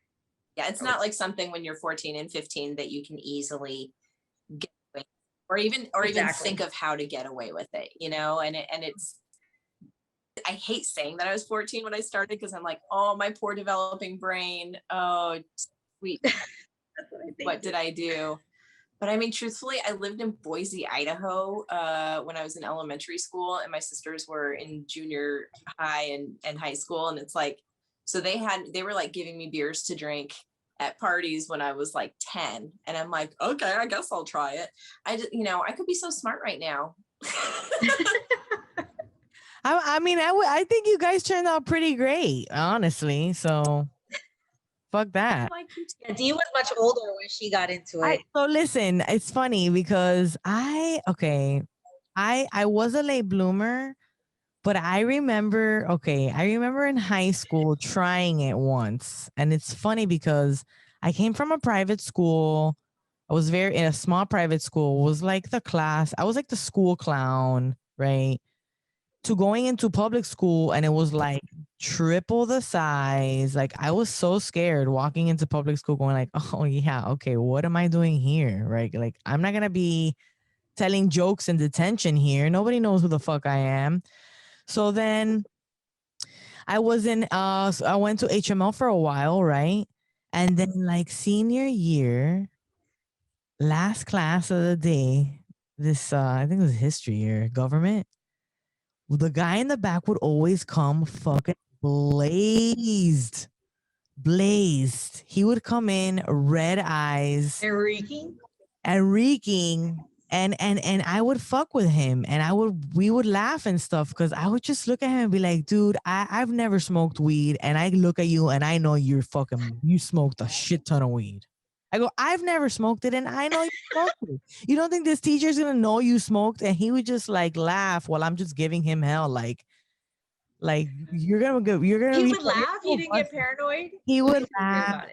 Yeah, it's not like something when you're 14 and 15 that you can easily get away or even think of how to get away with it, and it's, I hate saying that I was 14 when I started because I'm like, oh, my poor developing brain. Oh, sweet. What did I do? But I mean, truthfully, I lived in Boise, Idaho, when I was in elementary school, and my sisters were in junior high and high school. And it's like, so they were giving me beers to drink at parties when I was 10. And I'm like, okay, I guess I'll try it. I could be so smart right now. I think you guys turned out pretty great, honestly. So fuck that. Yeah, Dee was much older when she got into it. So listen, it's funny because I was a late bloomer, but I remember in high school trying it once. And it's funny because I came from a private school. I was in a small private school. It was I was the school clown, right? To going into public school, and it was triple the size. I was so scared walking into public school going oh yeah, okay, what am I doing here? Right? I'm not going to be telling jokes in detention here. Nobody knows who the fuck I am. So then I went to HML for a while, right? And then senior year, last class of the day, this I think it was history year, government. The guy in the back would always come fucking blazed. He would come in, red eyes. And reeking. And I would fuck with him and we would laugh and stuff because I would just look at him and be like, dude, I've never smoked weed. And I look at you and I know you smoked a shit ton of weed. I go, I've never smoked it and I know you smoked it. You don't think this teacher's going to know you smoked? And he would just laugh while I'm just giving him hell. You're going to He would laugh? He didn't get paranoid? He would laugh.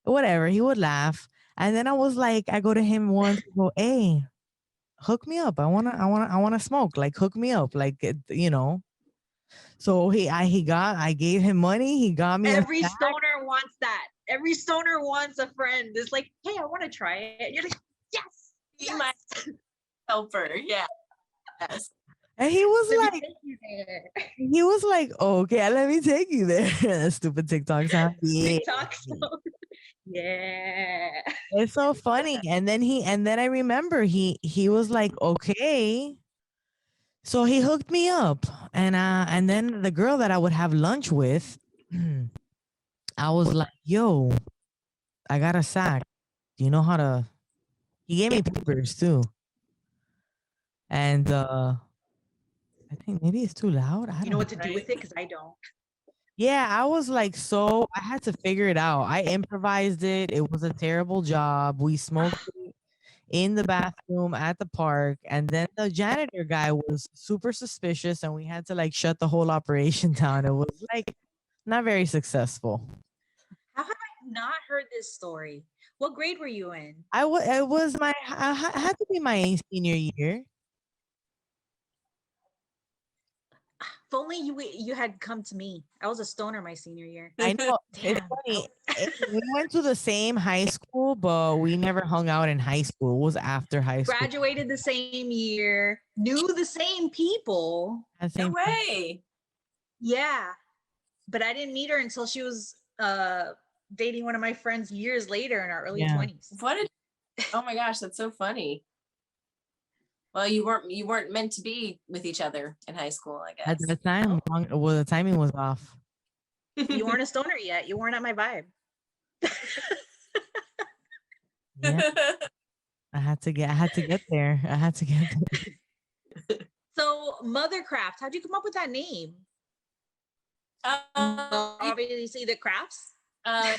Whatever. He would laugh. And then I was I go to him once, go, hey, hook me up. I wanna smoke. Hook me up. So I gave him money. He got me. Every stoner wants that. Every stoner wants a friend. It's like, hey, I want to try it. And you're like, yes, Be my helper. Yeah. Yes. And let me take you there. he was like, okay, let me take you there. Stupid TikTok sound. Yeah. TikTok. Yeah. It's so funny. And then I remember he was like, okay. So he hooked me up. And then the girl that I would have lunch with, I was like, yo, I got a sack. Do you know how to? He gave me papers too. And I think maybe it's too loud. I You don't know what to know. do with it? Because I don't. Yeah, I was like, so I had to figure it out. I improvised it. It was a terrible job. We smoked it in the bathroom at the park, and then the janitor guy was super suspicious, and we had to like shut the whole operation down. It was like not very successful. How have I not heard this story? What grade were you in? It was my had to be my senior year. If only you had come to me. I was a stoner my senior year. I know. It's Damn. funny. We went to the same high school, but we never hung out in high school. It was after high school. Graduated the same year, knew the same people. At the No same way. Yeah. But I didn't meet her until she was dating one of my friends years later in our early Yeah. 20s. What a oh my gosh, that's so funny. Well, you weren't meant to be with each other in high school, I At guess. that time, well, the timing was off. You weren't a stoner yet. You weren't at my vibe. Yeah, I had to get there. I had to get there. So, Mothercraft, how'd you come up with that name? Obviously, the crafts. A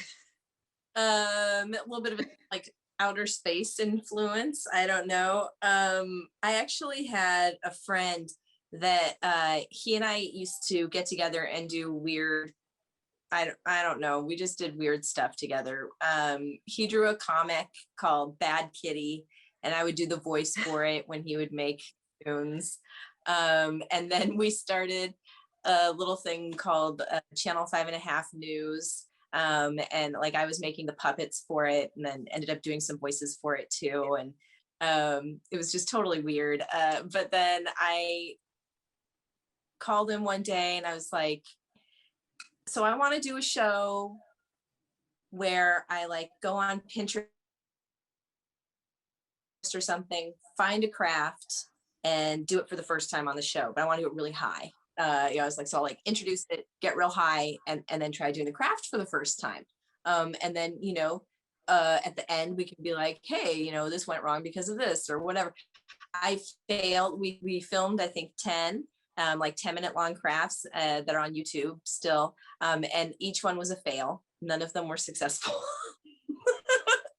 little bit of a, like outer space influence. I don't know. I actually had a friend that he and I used to get together and do weird. I don't know. We just did weird stuff together. He drew a comic called Bad Kitty, and I would do the voice for it when he would make tunes. And then we started a little thing called Channel 5.5 News. And like I was making the puppets for it, and then ended up doing some voices for it too. And it was just totally weird. But then I called him one day and I was like, so I want to do a show where I like go on Pinterest or something, find a craft and do it for the first time on the show, but I want to do it really high. I was like, so I'll like introduce it, get real high, and then try doing the craft for the first time. And then, at the end we can be like, hey, this went wrong because of this or whatever. I failed. We filmed, I think 10 like 10-minute long crafts that are on YouTube still. And each one was a fail. None of them were successful.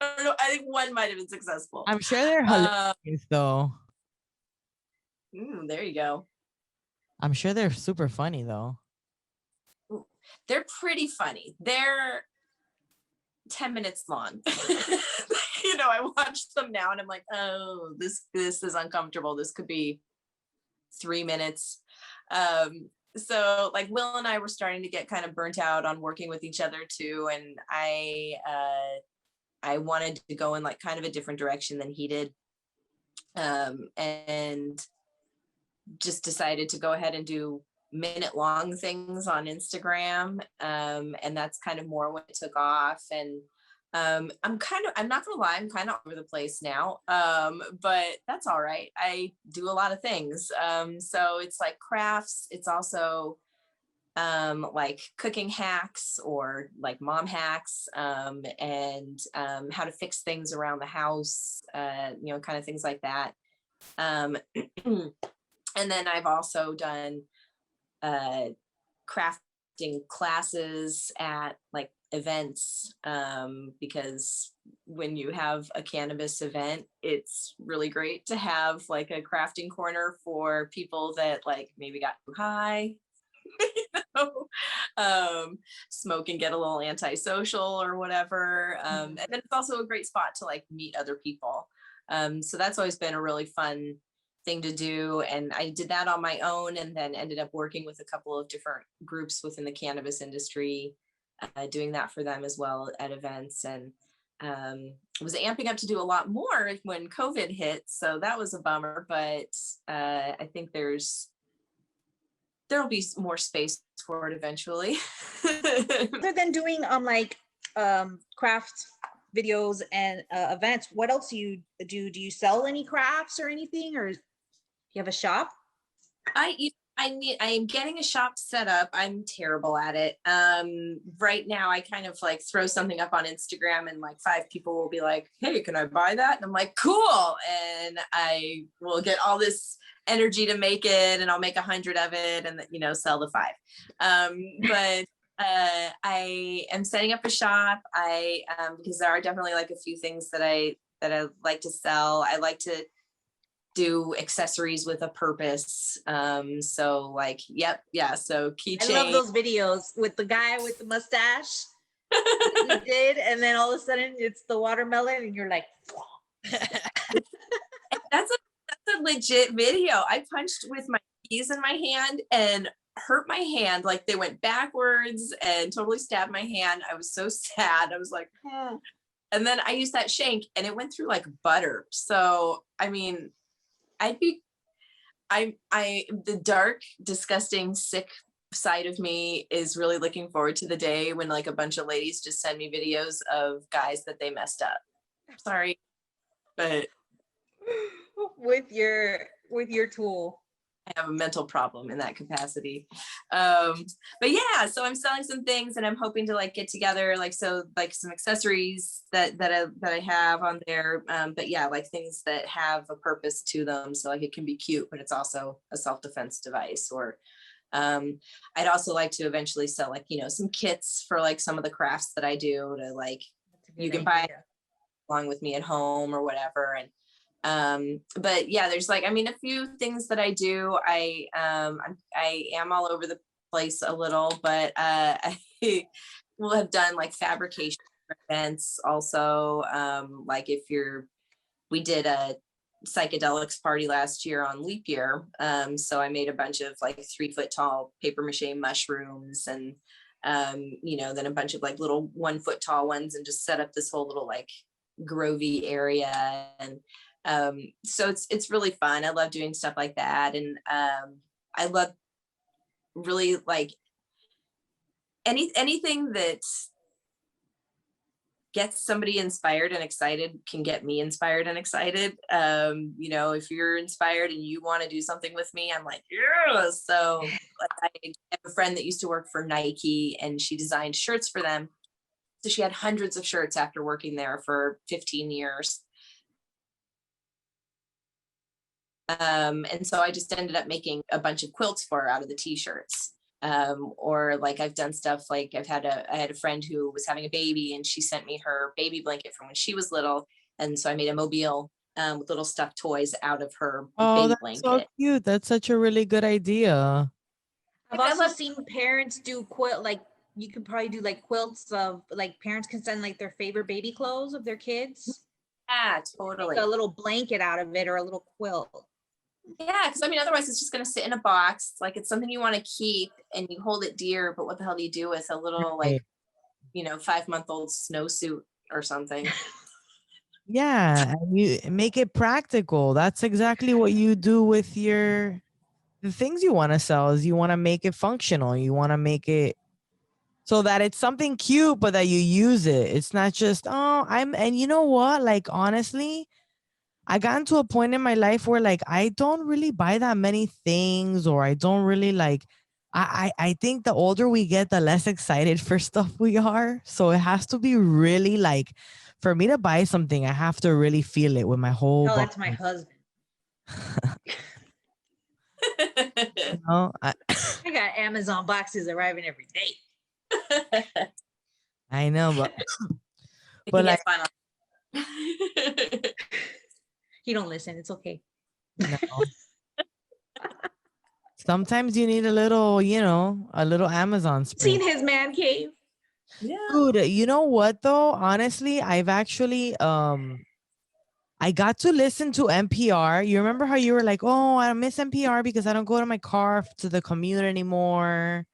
I don't know. I think one might have been successful. I'm sure they're hilarious though. There you go. I'm sure they're super funny though. They're pretty funny. They're 10 minutes long. I watch them now and I'm like, oh, this is uncomfortable. This could be 3 minutes. So like Will and I were starting to get kind of burnt out on working with each other too. And I wanted to go in like kind of a different direction than he did. And just decided to go ahead and do minute-long things on Instagram. And that's kind of more what took off. And I'm not gonna lie, I'm kind of all over the place now. But that's all right. I do a lot of things. So it's like crafts. It's also like cooking hacks or like mom hacks, and how to fix things around the house, kind of things like that. And then I've also done crafting classes at like events, because when you have a cannabis event, it's really great to have like a crafting corner for people that like maybe got too high, smoke and get a little antisocial or whatever. And then it's also a great spot to like meet other people. So that's always been a really fun thing to do. And I did that on my own and then ended up working with a couple of different groups within the cannabis industry. doing that for them as well at events, and was amping up to do a lot more when COVID hit. So that was a bummer, but I think there'll be more space for it eventually. Other than doing craft videos and events, what else do you do? Do you sell any crafts or anything, or do you have a shop? I am getting a shop set up. I'm terrible at it. Right now I kind of like throw something up on Instagram and like 5 people will be like, hey, can I buy that? And I'm like, cool. And I will get all this energy to make it, and I'll make 100 of it and, you know, sell the 5. But I am setting up a shop. Because there are definitely like a few things that I like to sell. I like to do accessories with a purpose. So like, yep. Yeah. So keychain. I love those videos with the guy with the mustache. You did, and then all of a sudden it's the watermelon and you're like, that's a legit video. I punched with my keys in my hand and hurt my hand. Like they went backwards and totally stabbed my hand. I was so sad. I was like, and then I used that shank and it went through like butter. So, I mean, the dark, disgusting, sick side of me is really looking forward to the day when like a bunch of ladies just send me videos of guys that they messed up. Sorry, but with your tool. I have a mental problem in that capacity. But yeah, so I'm selling some things and I'm hoping to like get together like some accessories that I have on there. But yeah, like things that have a purpose to them. So like it can be cute, but it's also a self-defense device. Or I'd also like to eventually sell like, you know, some kits for like some of the crafts that I do to like, you can buy along with me at home or whatever. And but yeah, there's like, I mean, a few things that I do. I am all over the place a little, but I will have done like fabrication events also. Like we did a psychedelics party last year on leap year. So I made a bunch of like 3-foot tall paper mache mushrooms and, you know, then a bunch of like little 1-foot tall ones, and just set up this whole little like grovey area. And so it's really fun. I love doing stuff like that. And I love really like anything that gets somebody inspired and excited can get me inspired and excited. You know, if you're inspired and you want to do something with me, I'm like, yeah. So like, I have a friend that used to work for Nike and she designed shirts for them. So she had hundreds of shirts after working there for 15 years. And so I just ended up making a bunch of quilts for her out of the t-shirts. Or like I've done stuff like I had a friend who was having a baby and she sent me her baby blanket from when she was little. And so I made a mobile with little stuffed toys out of her baby blanket. So cute. That's such a really good idea. I've also seen parents do like you could probably do like quilts of like parents can send like their favorite baby clothes of their kids. Yeah, totally. Like a little blanket out of it or a little quilt. Yeah, because I mean, otherwise it's just going to sit in a box. Like it's something you want to keep and you hold it dear, but what the hell do you do with a little like, you know, 5-month-old snowsuit or something? Yeah, and you make it practical. That's exactly what you do with the things you want to sell. Is you want to make it functional. You want to make it so that it's something cute, but that you use it. It's not just, and you know what? Like, honestly, I got to a point in my life where like, I don't really buy that many things, or I don't really like, I think the older we get, the less excited for stuff we are. So it has to be really like, for me to buy something, I have to really feel it with my whole body. That's my husband. You know, I got Amazon boxes arriving every day. I know, but like, he don't listen. It's okay. no. Sometimes you need a little, you know, a little Amazon spring. Seen his man cave. Yeah. Dude, you know what though? Honestly, I've actually I got to listen to NPR. You remember how you were like, "Oh, I miss NPR because I don't go to my car to the commute anymore."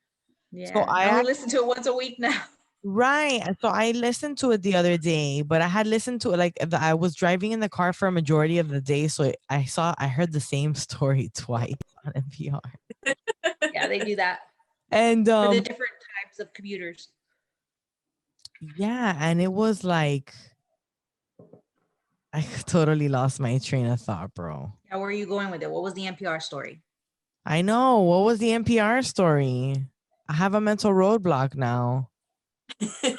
Yeah, so I only listen to it once a week now. Right. And so I listened to it the other day, but I had listened to it like I was driving in the car for a majority of the day. So I heard the same story twice on NPR. Yeah, they do that And for the different types of commuters. yeah, and it was like I totally lost my train of thought, bro. Yeah, where are you going with it? What was the NPR story? I know. What was the NPR story? I have a mental roadblock now. You're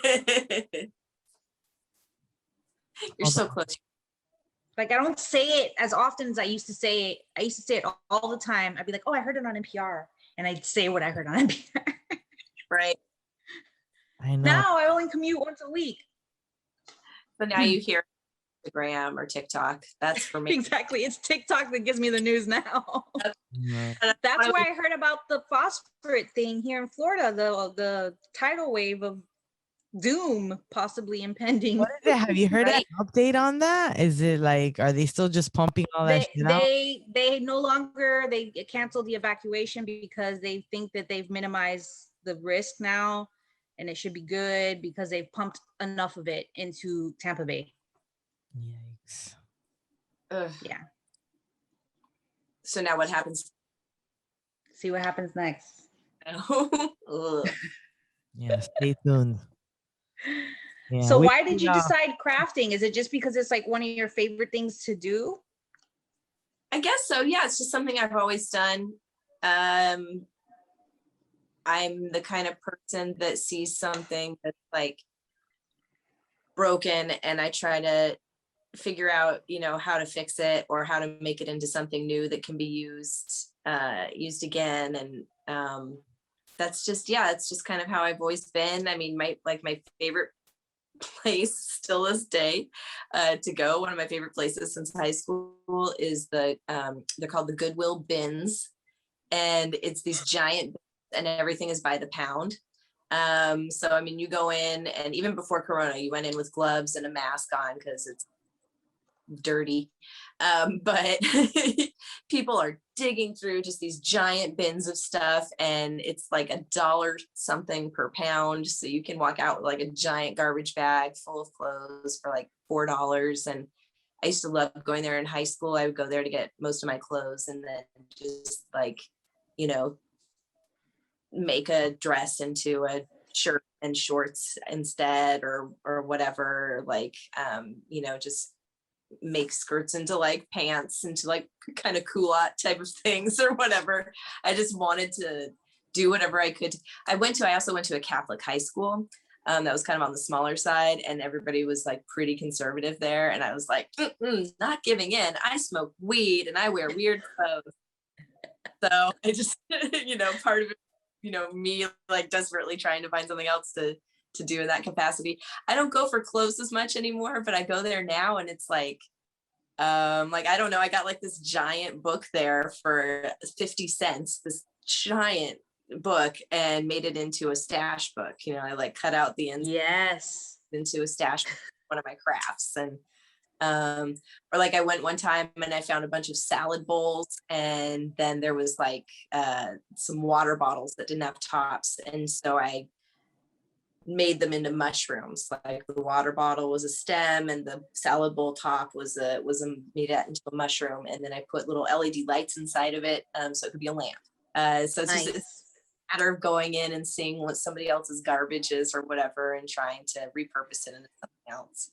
so close. Like, I don't say it as often as I used to say it. I used to say it all the time. I'd be like, oh, I heard it on NPR. And I'd say what I heard on NPR. Right. I know. Now I only commute once a week. So now you hear Instagram or TikTok. That's for me. Exactly. It's TikTok that gives me the news now. That's where I heard about the phosphorate thing here in Florida, the tidal wave of doom possibly impending. What is it? Have you heard an update on that? Is it like, are they still just pumping all that shit out? They no longer, they canceled the evacuation because they think that they've minimized the risk now, and it should be good because they've pumped enough of it into Tampa Bay. Yikes. Yeah. So now what happens? See what happens next. Yeah, stay tuned. Yeah, so why did you decide crafting? Is it just because it's like one of your favorite things to do? I guess so. Yeah, it's just something I've always done. I'm the kind of person that sees something that's like broken and I try to figure out, how to fix it or how to make it into something new that can be used again. And that's just, it's just kind of how I've always been. I mean, my favorite place still this day to go, one of my favorite places since high school is they're called the Goodwill bins, and it's these giant bins and everything is by the pound. So I mean, you go in, and even before Corona, you went in with gloves and a mask on because it's dirty, but people are digging through just these giant bins of stuff, and it's like $1 something per pound, so you can walk out with like a giant garbage bag full of clothes for like $4. And I used to love going there in high school. I would go there to get most of my clothes and then just like, make a dress into a shirt and shorts instead, or whatever, like just make skirts into like pants, into like kind of culotte type of things or whatever. I just wanted to do whatever I could. I also went to a Catholic high school that was kind of on the smaller side, and everybody was like pretty conservative there, and I was like, not giving in. I smoke weed and I wear weird clothes. So I just part of it, me like desperately trying to find something else to do in that capacity. I don't go for clothes as much anymore, but I go there now, and it's like I don't know, I got like this giant book there for 50 cents, this giant book, and made it into a stash book. I like cut out the ends into a stash book, one of my crafts. And or like I went one time and I found a bunch of salad bowls, and then there was like some water bottles that didn't have tops, and so I made them into mushrooms. Like the water bottle was a stem, and the salad bowl top was made it into a mushroom, and then I put little LED lights inside of it, so it could be a lamp. So it's just a matter of going in and seeing what somebody else's garbage is or whatever, and trying to repurpose it into something else.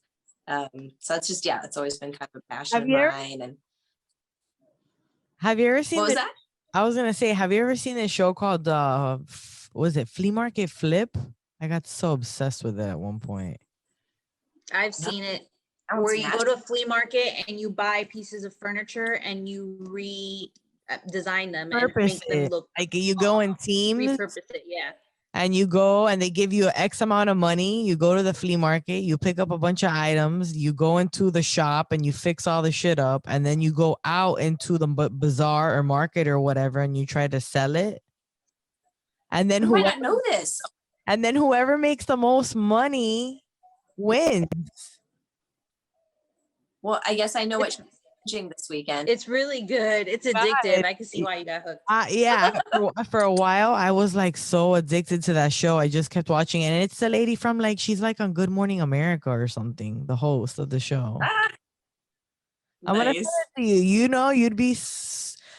So it's just, it's always been kind of a passion of mine. And have you ever seen what was that? I was gonna say, have you ever seen this show called was it Flea Market Flip? I got so obsessed with it at one point. I've seen it, where you go to a flea market and you buy pieces of furniture and you redesign them and make them look like you go in teams. Repurpose it, And you go and they give you X amount of money. You go to the flea market, you pick up a bunch of items, you go into the shop and you fix all the shit up. And then you go out into the bazaar or market or whatever, and you try to sell it. And then who might not know this? And then whoever makes the most money wins. Well, I guess I know what this weekend. It's really good. It's addictive. I can see why you got hooked. Yeah, for a while I was like so addicted to that show. I just kept watching it. And it's the lady from like, she's like on Good Morning America or something, the host of the show. I'm gonna send Nice. it to you. You know, you'd be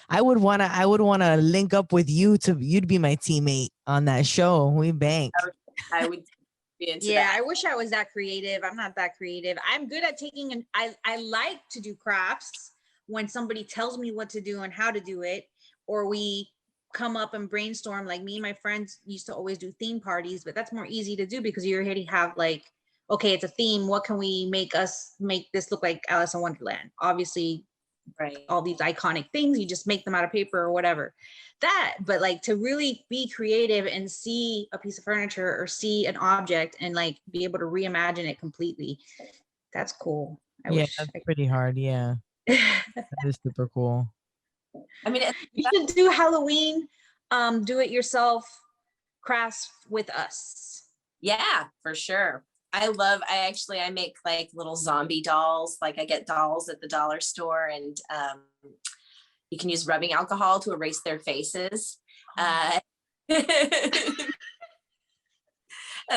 I would wanna link up with you you'd be my teammate on that show. We bank. I would be into Yeah, that. I wish I was that creative. I'm not that creative. I'm good at taking I like to do crafts when somebody tells me what to do and how to do it, or we come up and brainstorm. Like me and my friends used to always do theme parties, but that's more easy to do because you already have like, okay, it's a theme. What can we make this look like Alice in Wonderland? Obviously, Right. all these iconic things, you just make them out of paper or whatever. But like to really be creative and see a piece of furniture or see an object and like be able to reimagine it completely, that's cool. Yeah, that's pretty hard. Yeah, that is super cool. I mean, you should do Halloween do it yourself crafts with us. Yeah, for sure. I make like little zombie dolls. Like I get dolls at the dollar store, and you can use rubbing alcohol to erase their faces. And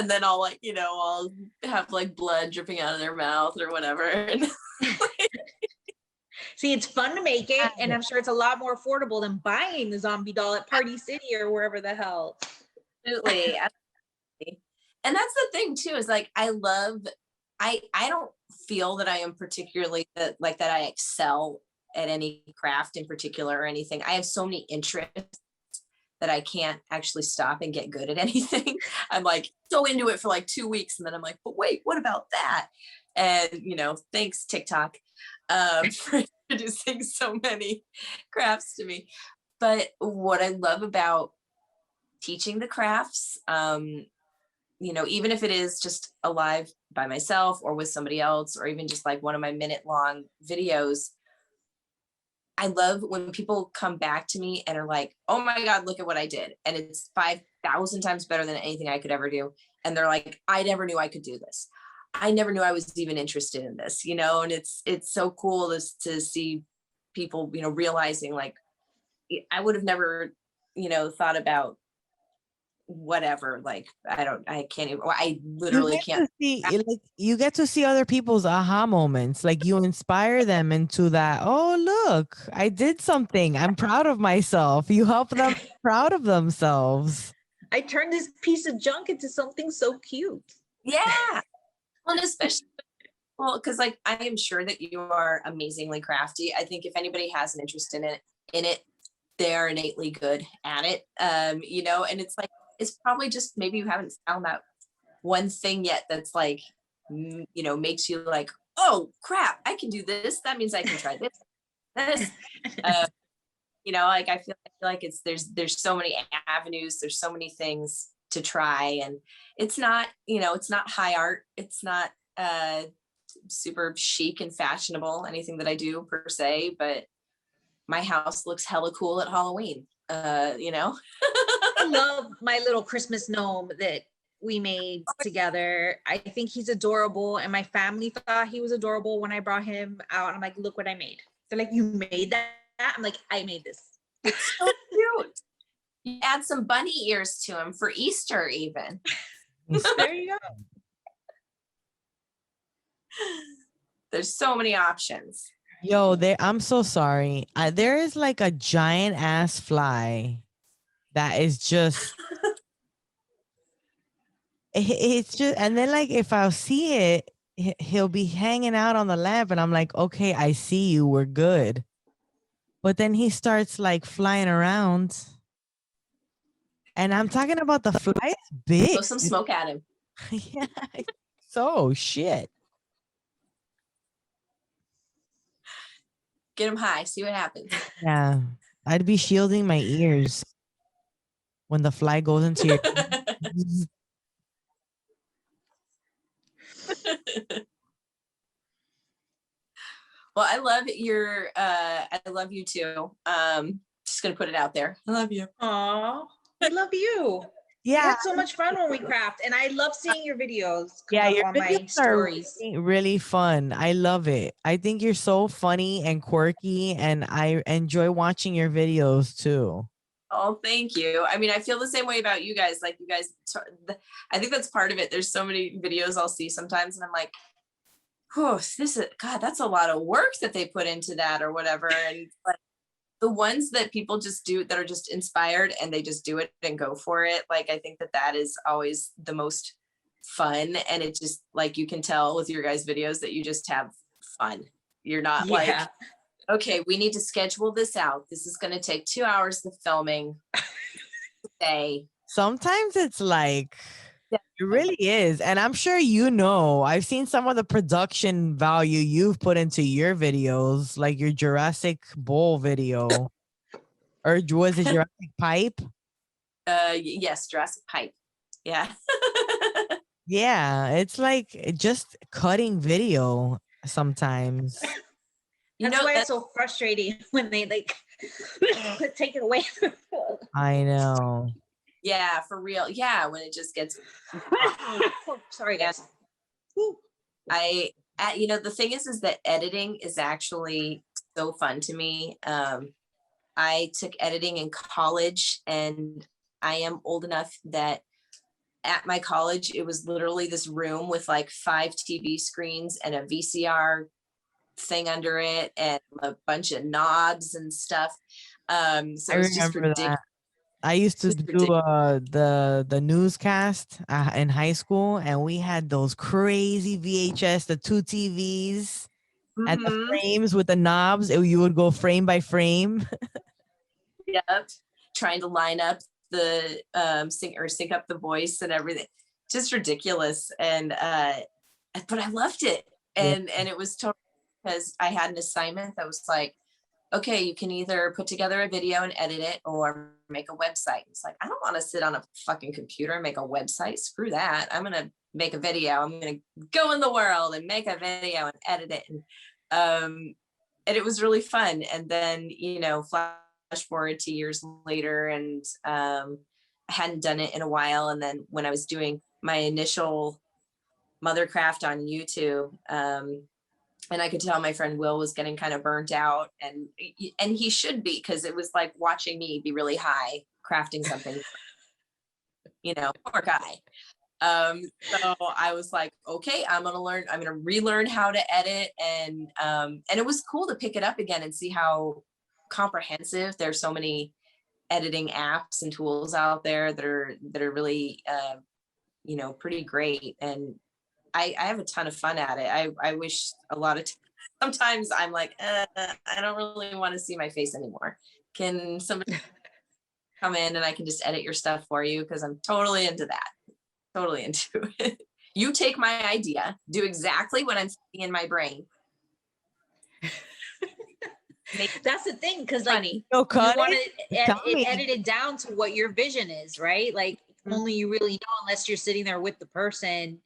then I'll I'll have like blood dripping out of their mouth or whatever. See, it's fun to make it, and I'm sure it's a lot more affordable than buying the zombie doll at Party City or wherever the hell. Absolutely. And that's the thing too, is like I don't feel that I am particularly that I excel at any craft in particular or anything. I have so many interests that I can't actually stop and get good at anything. I'm like so into it for like 2 weeks, and then I'm like, but wait, what about that? And thanks TikTok for introducing so many crafts to me. But what I love about teaching the crafts, even if it is just a live by myself or with somebody else, or even just like one of my minute-long videos, I love when people come back to me and are like, oh my God, look at what I did. And it's 5,000 times better than anything I could ever do. And they're like, I never knew I could do this. I never knew I was even interested in this, and it's so cool to see people, realizing like, I would have never, thought about whatever. Like, I can't even, I literally can't. You get to see other people's aha moments. Like you inspire them into that. Oh, look, I did something. I'm proud of myself. You help them be proud of themselves. I turned this piece of junk into something so cute. Yeah. Well, especially, because like I am sure that you are amazingly crafty. I think if anybody has an interest in it, they are innately good at it. And it's like, it's probably just maybe you haven't found that one thing yet that's like, makes you like, oh crap, I can do this. That means I can try this. Like I feel like there's so many avenues. There's so many things to try, and it's not high art. It's not super chic and fashionable, anything that I do per se, but my house looks hella cool at Halloween. I love my little Christmas gnome that we made together. I think he's adorable, and my family thought he was adorable when I brought him out. I'm like, look what I made. They're like, you made that? I'm like, I made this. It's so cute. You add some bunny ears to him for Easter even. There you go. There's so many options. Yo, I'm so sorry. There is like a giant ass fly that is just it's just, and then like if I'll see it, he'll be hanging out on the lamp, and I'm like, okay, I see you, we're good. But then he starts like flying around, and I'm talking about the fly is big. Throw some smoke at him. Yeah. So shit. Get him high, see what happens. Yeah, I'd be shielding my ears when the fly goes into your Well, I love you too. Just gonna put it out there. I love you. Aw, I love you. We Yeah, had so much fun when we craft, and I love seeing your videos come yeah, up your on my videos are stories. really fun. I love it. I think you're so funny and quirky, and I enjoy watching your videos too. Oh, thank you. I mean, I feel the same way about you guys. Like you guys, I think that's part of it. There's so many videos I'll see sometimes, and I'm like, oh, this is God. That's a lot of work that they put into that, or whatever. And like the ones that people just do that are just inspired and they just do it and go for it. Like I think that that is always the most fun, and it just like you can tell with your guys' videos that you just have fun. You're not like, okay, we need to schedule this out. This is going to take 2 hours of filming today. Sometimes it's like, it really is. And I'm sure I've seen some of the production value you've put into your videos, like your Jurassic Bowl video. Or was it Jurassic Pipe? Yes, Jurassic Pipe. Yeah. Yeah, it's like just cutting video sometimes. That's why it's so frustrating when they like take it away. I know. Yeah, for real. Yeah, when it just gets sorry guys. The thing is that editing is actually so fun to me. I took editing in college, and I am old enough that at my college, it was literally this room with like 5 TV screens and a VCR thing under it and a bunch of knobs and stuff. So I it's just remember ridiculous. that. I used to do the newscast in high school, and we had those crazy VHS, the 2 TVs, and the frames with the knobs. You would go frame by frame. Yep, trying to line up the sync up the voice and everything. Just ridiculous. And but I loved it, and it was totally because I had an assignment that was like, okay, you can either put together a video and edit it or make a website. It's like, I don't want to sit on a fucking computer and make a website. Screw that. I'm going to make a video. I'm going to go in the world and make a video and edit it. And it was really fun. And then, flash forward 2 years later, and I hadn't done it in a while. And then when I was doing my initial Mothercraft on YouTube, and I could tell my friend Will was getting kind of burnt out, and he should be, because it was like watching me be really high crafting something, poor guy. So I was like, okay, I'm going to relearn how to edit. And it was cool to pick it up again and see how comprehensive. There's so many editing apps and tools out there that are really, pretty great. And I have a ton of fun at it. I wish sometimes I'm like, I don't really want to see my face anymore. Can somebody come in and I can just edit your stuff for you? Because I'm totally into that. Totally into it. You take my idea, do exactly what I'm thinking in my brain. That's the thing, because like you want to edit it down to what your vision is, right? Like only you really know, unless you're sitting there with the person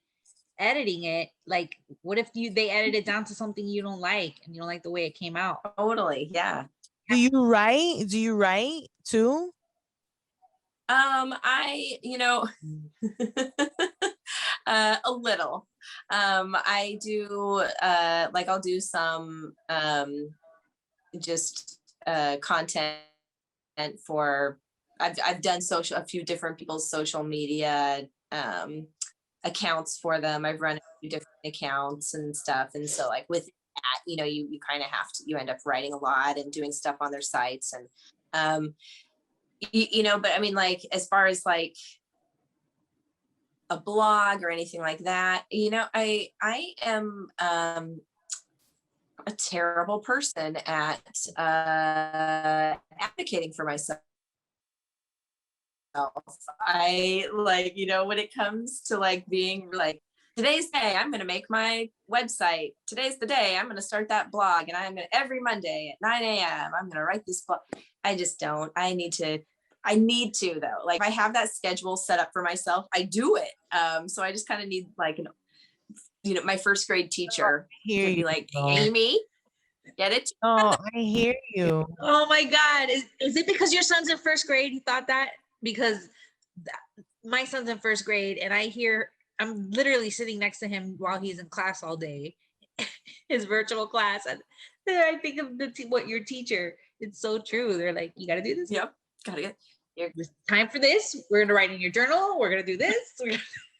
editing it. Like, what if they edit it down to something you don't like and you don't like the way it came out? Totally, yeah. Do you write too? A little. I do I'll do some just content for I've done a few different people's social media accounts for them. I've run a few different accounts and stuff, and so like with that, you kind of have to, you end up writing a lot and doing stuff on their sites, and but I mean, like, as far as like a blog or anything like that, I am a terrible person at advocating for myself. I when it comes to like being like, today's the day I'm going to make my website. Today's the day I'm going to start that blog, and I'm going to, every Monday at 9 a.m. I'm going to write this blog. I just don't. I need to though. Like, if I have that schedule set up for myself, I do it. So I just kind of need like my first grade teacher to be like, Amy, get it? Oh, I hear you. Oh my God. Is it because your son's in first grade you thought that? Because my son's in first grade, and I'm literally sitting next to him while he's in class all day, his virtual class, and then I think of what your teacher. It's so true. They're like, you got to do this. Yep. Gotta get here. Time for this. We're gonna write in your journal. We're gonna do this.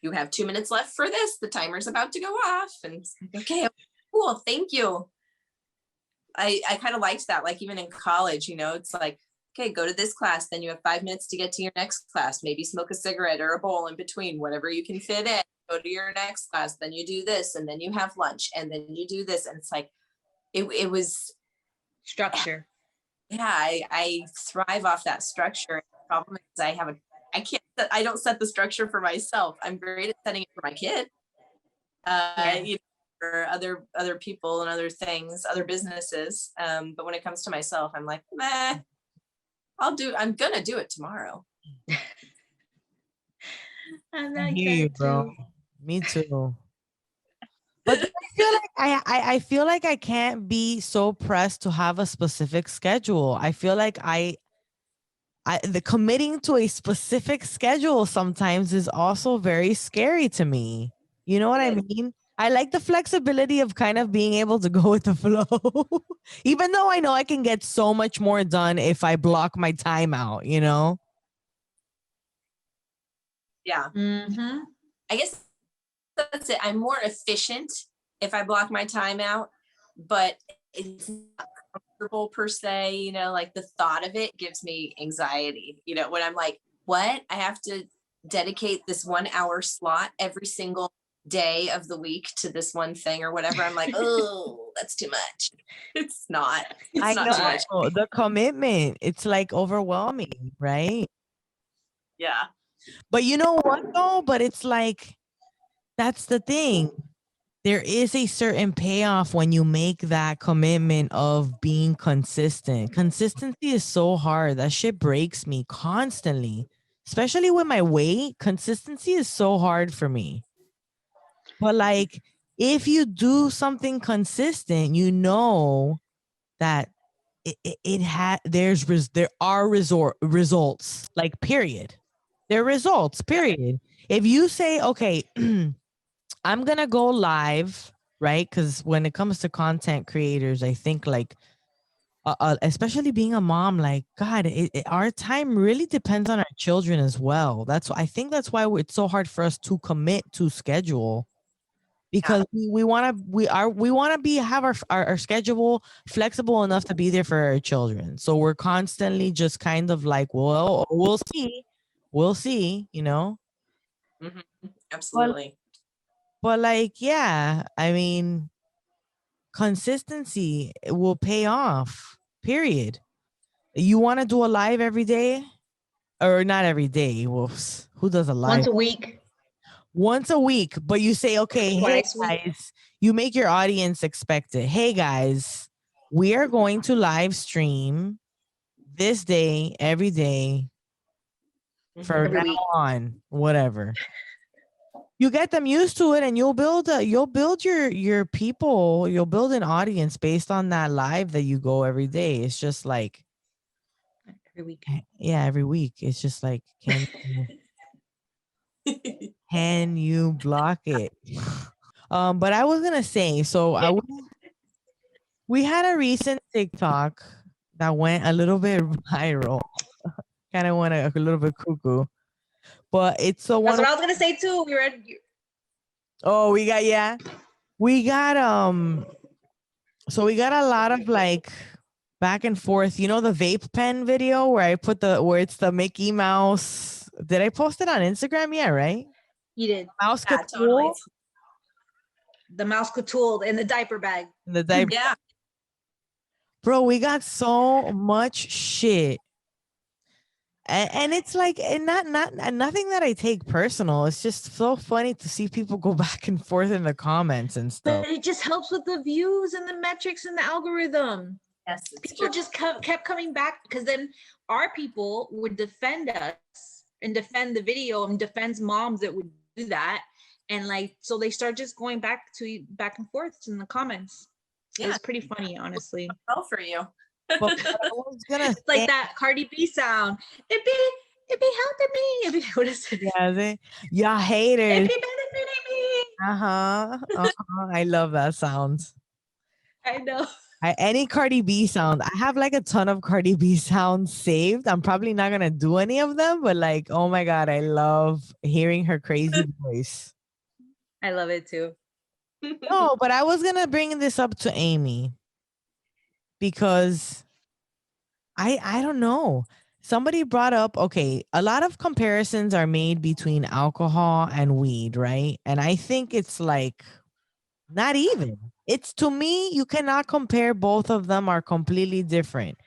You have 2 minutes left for this. The timer's about to go off. And okay, cool. Thank you. I kind of liked that. Like even in college, you know, it's like, okay, go to this class. Then you have 5 minutes to get to your next class. Maybe smoke a cigarette or a bowl in between, whatever you can fit in. Go to your next class. Then you do this, and then you have lunch, and then you do this. And it's like, it was Structure. yeah, I thrive off that structure. The problem is I don't set the structure for myself. I'm great at setting it for my kid, you know, for other people and other things, other businesses. But when it comes to myself, I'm like, meh, I'm gonna do it tomorrow. I'm like You, that bro. too. Me too. But I feel like I feel like I can't be so pressed to have a specific schedule. I feel like the committing to a specific schedule sometimes is also very scary to me. You know what I mean? I like the flexibility of kind of being able to go with the flow, even though I know I can get so much more done if I block my time out, you know? Yeah. Mm-hmm. I guess that's it. I'm more efficient if I block my time out, but it's not comfortable per se, you know, like the thought of it gives me anxiety, you know, when I'm like, what? I have to dedicate this 1 hour slot every single day of the week to this one thing or whatever. I'm like, oh, that's too much. It's not. It's not too much. The commitment, it's like overwhelming, right? Yeah. But you know what though? But it's like, that's the thing. There is a certain payoff when you make that commitment of being consistent. Consistency is so hard. That shit breaks me constantly, especially with my weight. Consistency is so hard for me. But like, if you do something consistent, you know that there are results, like period. There are results, period. If you say, okay, I'm going to go live, right? Because when it comes to content creators, I think like, especially being a mom, like, God, our time really depends on our children as well. I think that's why it's so hard for us to commit to schedule, because we want to have our schedule flexible enough to be there for our children. So we're constantly just kind of like, well, we'll see, you know? Mm-hmm. Absolutely. But like, yeah, I mean, consistency will pay off, period. You want to do a live every day, or not every day? Well, who does a live? Once a week, but you say, okay, hey guys, you make your audience expect it. Hey guys, we are going to live stream this day, every day for now on, whatever. You get them used to it, and you'll build your people. You'll build an audience based on that live that you go every day. It's just like every week. Yeah, every week. It's just like, can you block it? But I was gonna say, so we had a recent TikTok that went a little bit viral. Kind of went a little bit cuckoo. But it's the one. That's what I was gonna say too. We got so we got a lot of like back and forth. You know the vape pen video where it's the Mickey Mouse. Did I post it on Instagram? Yeah, right? You did. Mouse yeah, totally. The mouse Cthulhu in the diaper bag. Yeah. Bro, we got so much shit. And it's like, and nothing that I take personal. It's just so funny to see people go back and forth in the comments and stuff. But it just helps with the views and the metrics and the algorithm. Yes, people just kept coming back, because then our people would defend us and defend the video and defends moms that would do that. And like, so they start just going back and forth in the comments. Yeah. It was pretty funny, honestly. Well for you. But I was gonna like that Cardi B sound. It It be helping me. It be, what is it? Yeah, y'all It haters. be benefiting me. I love that sound. I know. Any Cardi B sound. I have like a ton of Cardi B sounds saved. I'm probably not gonna do any of them, but like, oh my god, I love hearing her crazy voice. I love it too. No, but I was gonna bring this up to Amy because I don't know. Somebody brought up, okay, a lot of comparisons are made between alcohol and weed, right? And I think it's like not even. It's, to me, you cannot compare. Both of them are completely different.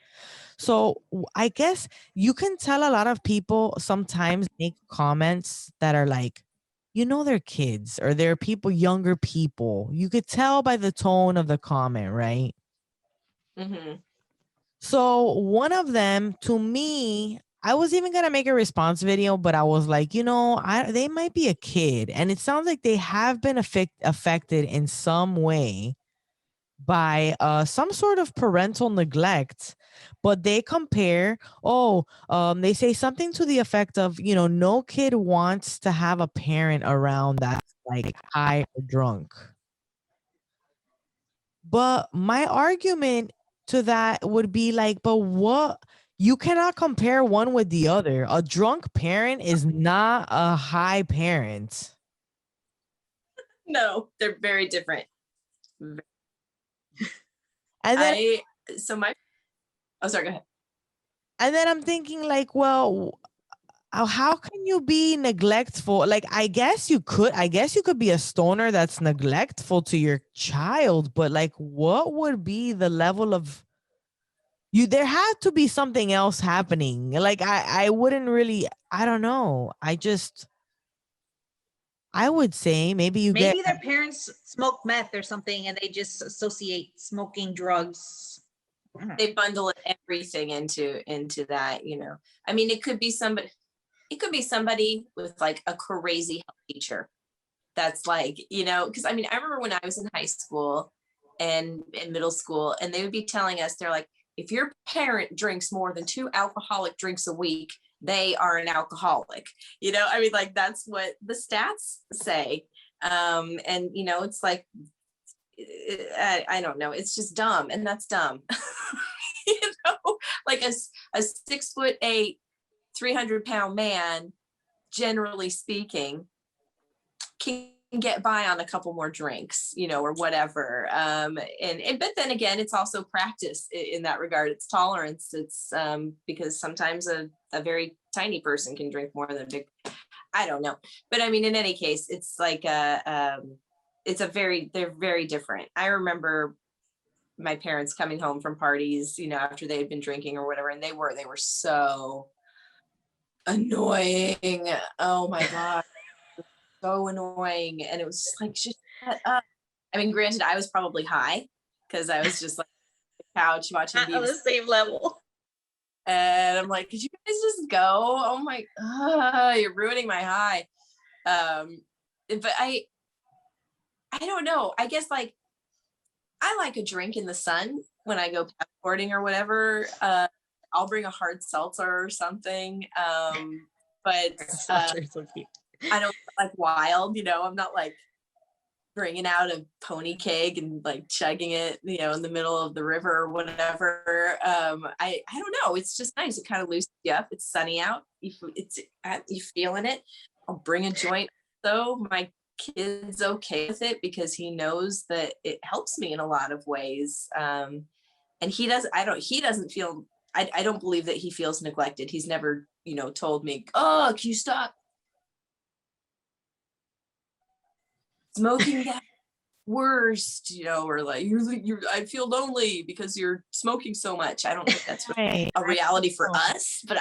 So I guess you can tell a lot of people sometimes make comments that are like, they're kids or they're people, younger people. You could tell by the tone of the comment, right? Mm-hmm. So one of them, to me, I was even gonna make a response video, but I was like, they might be a kid, and it sounds like they have been affected in some way by some sort of parental neglect. But they compare, they say something to the effect of, no kid wants to have a parent around that's like high or drunk. But my argument to that would be like, but what? You cannot compare one with the other. A drunk parent is not a high parent. No, they're very different. And then sorry, go ahead. And then I'm thinking like, well, how can you be neglectful? Like, I guess you could be a stoner that's neglectful to your child, but like, what would be the level of there had to be something else happening. Like, I wouldn't really, I don't know. I would say maybe their parents smoke meth or something and they just associate smoking drugs. They bundle everything into that, I mean, it could be somebody with like a crazy health teacher that's like, because I mean, I remember when I was in high school and in middle school, and they would be telling us, they're like, if your parent drinks more than 2 alcoholic drinks a week, they are an alcoholic. I mean, like, that's what the stats say. And it's like, I don't know, it's just dumb, and that's dumb. Like a 6'8", 300-pound man, generally speaking, can get by on a couple more drinks, or whatever. But then again, it's also practice in that regard. It's tolerance. It's because sometimes a very tiny person can drink more than a big. I don't know, but I mean, in any case, it's like they're very different. I remember my parents coming home from parties, after they had been drinking or whatever, and they were so annoying. Oh my god, so annoying. And it was just like, just shut up. I mean, granted, I was probably high because I was just like on the couch watching on the same level. And I'm like, could you guys just go? Oh my, you're ruining my high. But I don't know. I guess like I like a drink in the sun when I go passporting or whatever. I'll bring a hard seltzer or something. But I don't like wild, I'm not like bringing out a pony keg and like chugging it, in the middle of the river or whatever. I don't know. It's just nice. It kind of loosens you up. It's sunny out. You feeling it. I'll bring a joint. So my kid's okay with it because he knows that it helps me in a lot of ways. And he doesn't feel, I don't believe that he feels neglected. He's never, told me, oh, can you stop smoking that worst, or like you're I feel lonely because you're smoking so much. I don't think that's a reality for us, but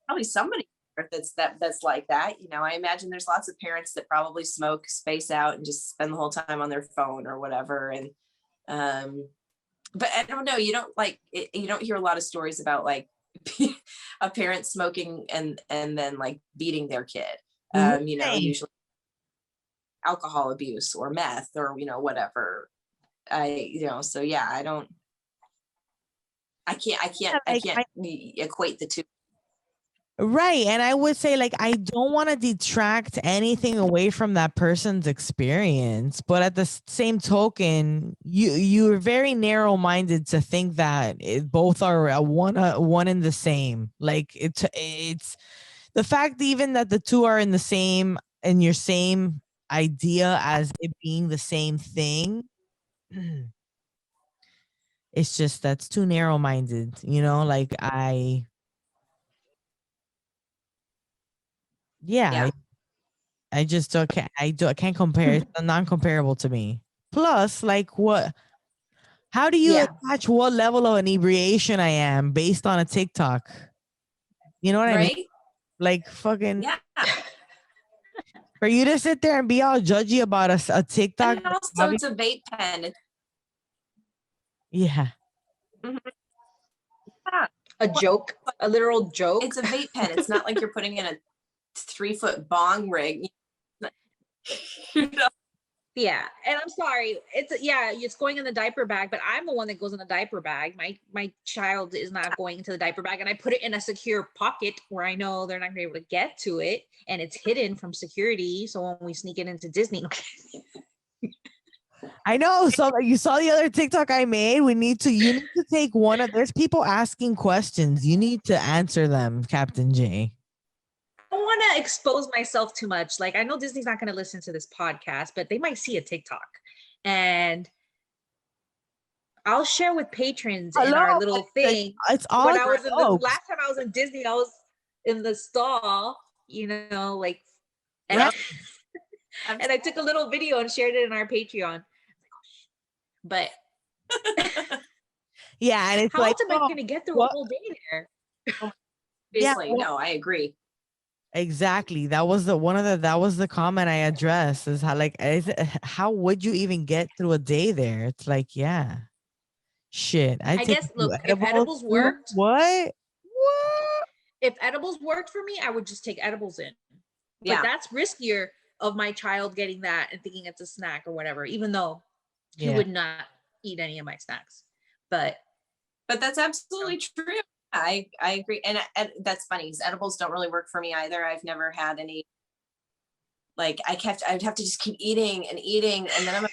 probably somebody that's like that. I imagine there's lots of parents that probably smoke, space out, and just spend the whole time on their phone or whatever. And but I don't know, you don't hear a lot of stories about like a parent smoking and then like beating their kid. Usually alcohol abuse or meth or whatever. So yeah, I can't equate the two. Right. And I would say, like, I don't want to detract anything away from that person's experience, but at the same token, you're very narrow minded to think that both are one in the same. Like it's the fact even that the two are in your same idea as it being the same thing. It's just that's too narrow minded, like yeah. I just can't. I can't compare. It's non-comparable to me. Plus, like, what? How do you attach what level of inebriation I am based on a TikTok? You know what I mean? Right? Like, fucking. Yeah. For you to sit there and be all judgy about a TikTok. And also, it's a vape pen. Yeah. A joke, a literal joke. It's a vape pen. It's not like you're putting in a 3-foot bong rig. Yeah, and I'm sorry. It's going in the diaper bag, but I'm the one that goes in the diaper bag. My child is not going into the diaper bag, and I put it in a secure pocket where I know they're not gonna be able to get to it, and it's hidden from security. So when we sneak it into Disney, I know. So you saw the other TikTok I made. You need to take one of. There's people asking questions. You need to answer them, Captain J. I don't want to expose myself too much. Like, I know Disney's not going to listen to this podcast, but they might see a TikTok, and I'll share with patrons in our little thing. It's all when I was last time I was in Disney, I was in the stall, like, and, and I took a little video and shared it in our Patreon. But yeah, and it's how like, else am I going to get through a whole day there? No, I agree. Exactly. That was the comment I addressed, is how would you even get through a day there? It's like, yeah, shit. I guess, look, if edibles worked, what? If edibles worked for me, I would just take edibles in. But that's riskier of my child getting that and thinking it's a snack or whatever, even though he would not eat any of my snacks. But that's absolutely true. I agree. And that's funny because edibles don't really work for me either. I've never had any, like, I'd have to just keep eating, and then I'm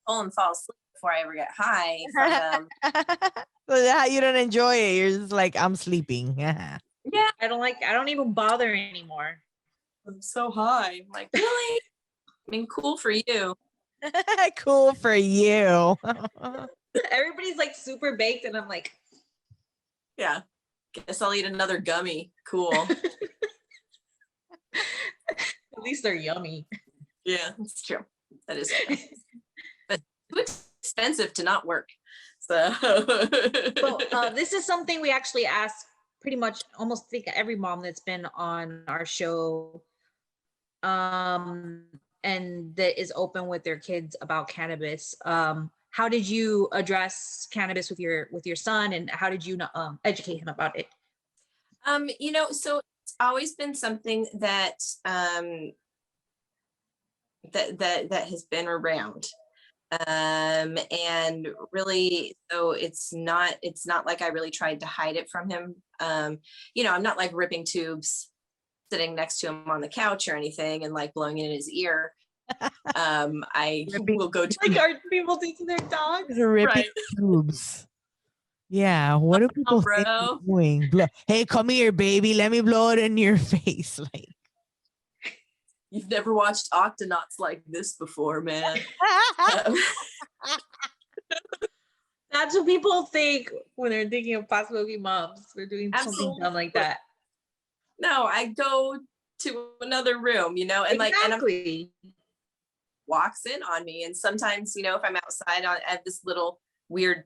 gonna fall asleep before I ever get high from them. So you don't enjoy it. You're just like, I'm sleeping. Yeah. I don't even bother anymore. I'm so high. I'm like, really? I mean, cool for you. Cool for you. Everybody's like super baked, and I'm like, yeah, guess I'll eat another gummy. Cool. At least they're yummy. Yeah, that's true. That is true. But too expensive to not work. So this is something we actually ask pretty much almost think every mom that's been on our show, and that is open with their kids about cannabis. How did you address cannabis with your son, and how did you educate him about it? So it's always been something that that has been around, and really, so it's not like I really tried to hide it from him. I'm not like ripping tubes, sitting next to him on the couch or anything, and like blowing it in his ear. I will go to like, are people teaching their dogs ripping tubes? Yeah, what do people think you're doing? Hey, come here, baby. Let me blow it in your face. Like, you've never watched Octonauts like this before, man. That's what people think when they're thinking of pot smoking moms. We're doing something dumb like that. No, I go to another room, and exactly. And walks in on me, and sometimes, if I'm outside, I have this little weird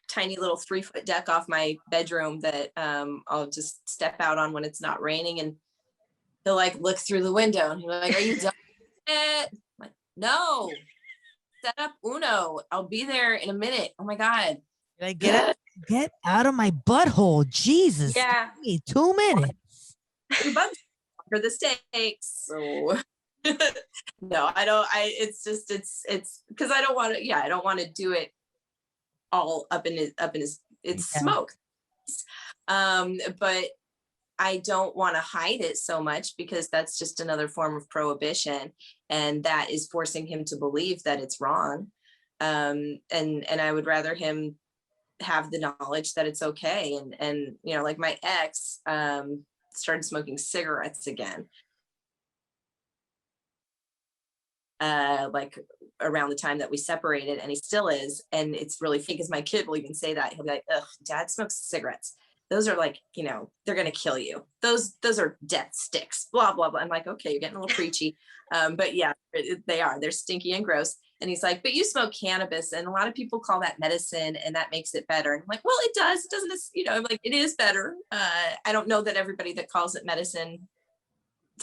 tiny little 3-foot deck off my bedroom that I'll just step out on when it's not raining, and he'll like look through the window and he'll be like, are you done yet? I'm like, no, set up Uno, I'll be there in a minute. Oh my god, like, get out of my butthole, Jesus. Yeah, 2 minutes. For the steaks. So no, I don't. It's because I don't want to. Yeah, I don't want to do it all up in his. It's smoke. But I don't want to hide it so much because that's just another form of prohibition, and that is forcing him to believe that it's wrong. And I would rather him have the knowledge that it's okay. And you know, like my ex started smoking cigarettes again, like around the time that we separated, and he still is. And it's really funny because my kid will even say that. He'll be like, "Ugh, Dad smokes cigarettes. Those are like, you know, they're gonna kill you. Those are death sticks, blah blah blah." I'm like, okay, you're getting a little preachy. But yeah, they are. They're stinky and gross. And he's like, "But you smoke cannabis, and a lot of people call that medicine, and that makes it better." And I'm like, "Well, it does. It doesn't, you know." I'm like, "It is better." I don't know that everybody that calls it medicine.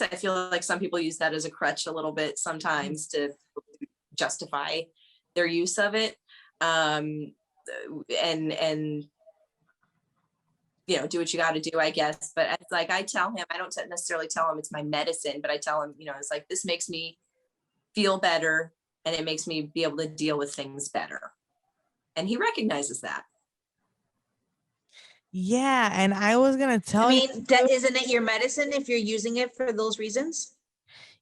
I feel like some people use that as a crutch a little bit sometimes to justify their use of it. And you know, do what you got to do, I guess. But it's like, I tell him, I don't necessarily tell him it's my medicine, but I tell him, you know, it's like, this makes me feel better, and it makes me be able to deal with things better. And he recognizes that. Yeah, and I was gonna tell you. that isn't it your medicine if you're using it for those reasons?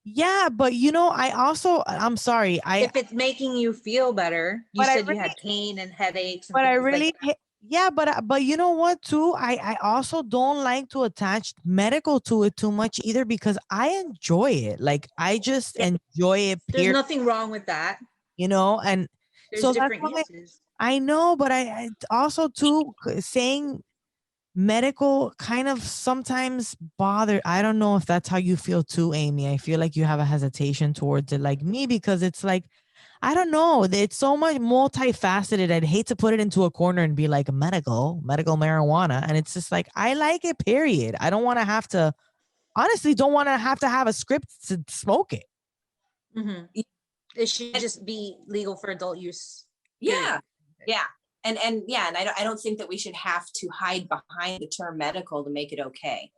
Yeah, but you know, I'm sorry. If it's making you feel better, you said you had pain and headaches. And But I things really, like yeah, but you know what too? I also don't like to attach medical to it too much either, because I enjoy it. Like, I just enjoy it. there's nothing wrong with that. You know, and There's so that's different why uses. I know, but I also too saying medical kind of sometimes bother. I don't know if that's how you feel too, Amy. I feel like you have a hesitation towards it like me, because it's like, I don't know. It's so much multifaceted. I'd hate to put it into a corner and be like medical marijuana. And it's just like, I like it, period. I don't want to have to, honestly, don't want to have a script to smoke it. Mm-hmm. It should just be legal for adult use. Yeah. Yeah. And yeah, and I don't think that we should have to hide behind the term medical to make it okay.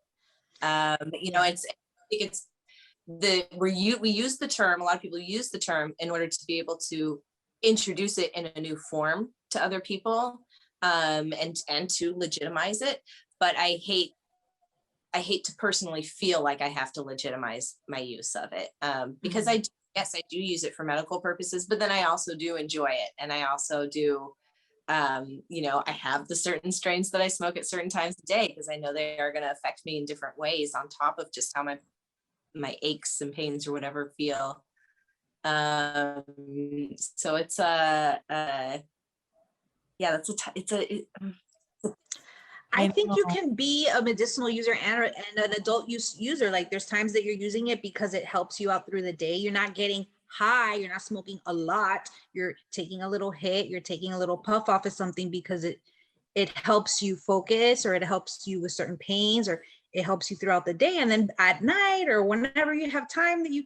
You know, I think it's we use the term, a lot of people use the term in order to be able to introduce it in a new form to other people, and to legitimize it. But I hate to personally feel like I have to legitimize my use of it, because I do use it for medical purposes, but then I also do enjoy it, and I also do. You know, I have the certain strains that I smoke at certain times of day because I know they are going to affect me in different ways, on top of just how my aches and pains or whatever feel. So it's yeah, I think you can be a medicinal user and an adult use user. Like, there's times that you're using it because it helps you out through the day. You're not getting high, you're not smoking a lot, you're taking a little hit, you're taking a little puff off of something because it helps you focus, or it helps you with certain pains, or it helps you throughout the day. And then at night, or whenever you have time that you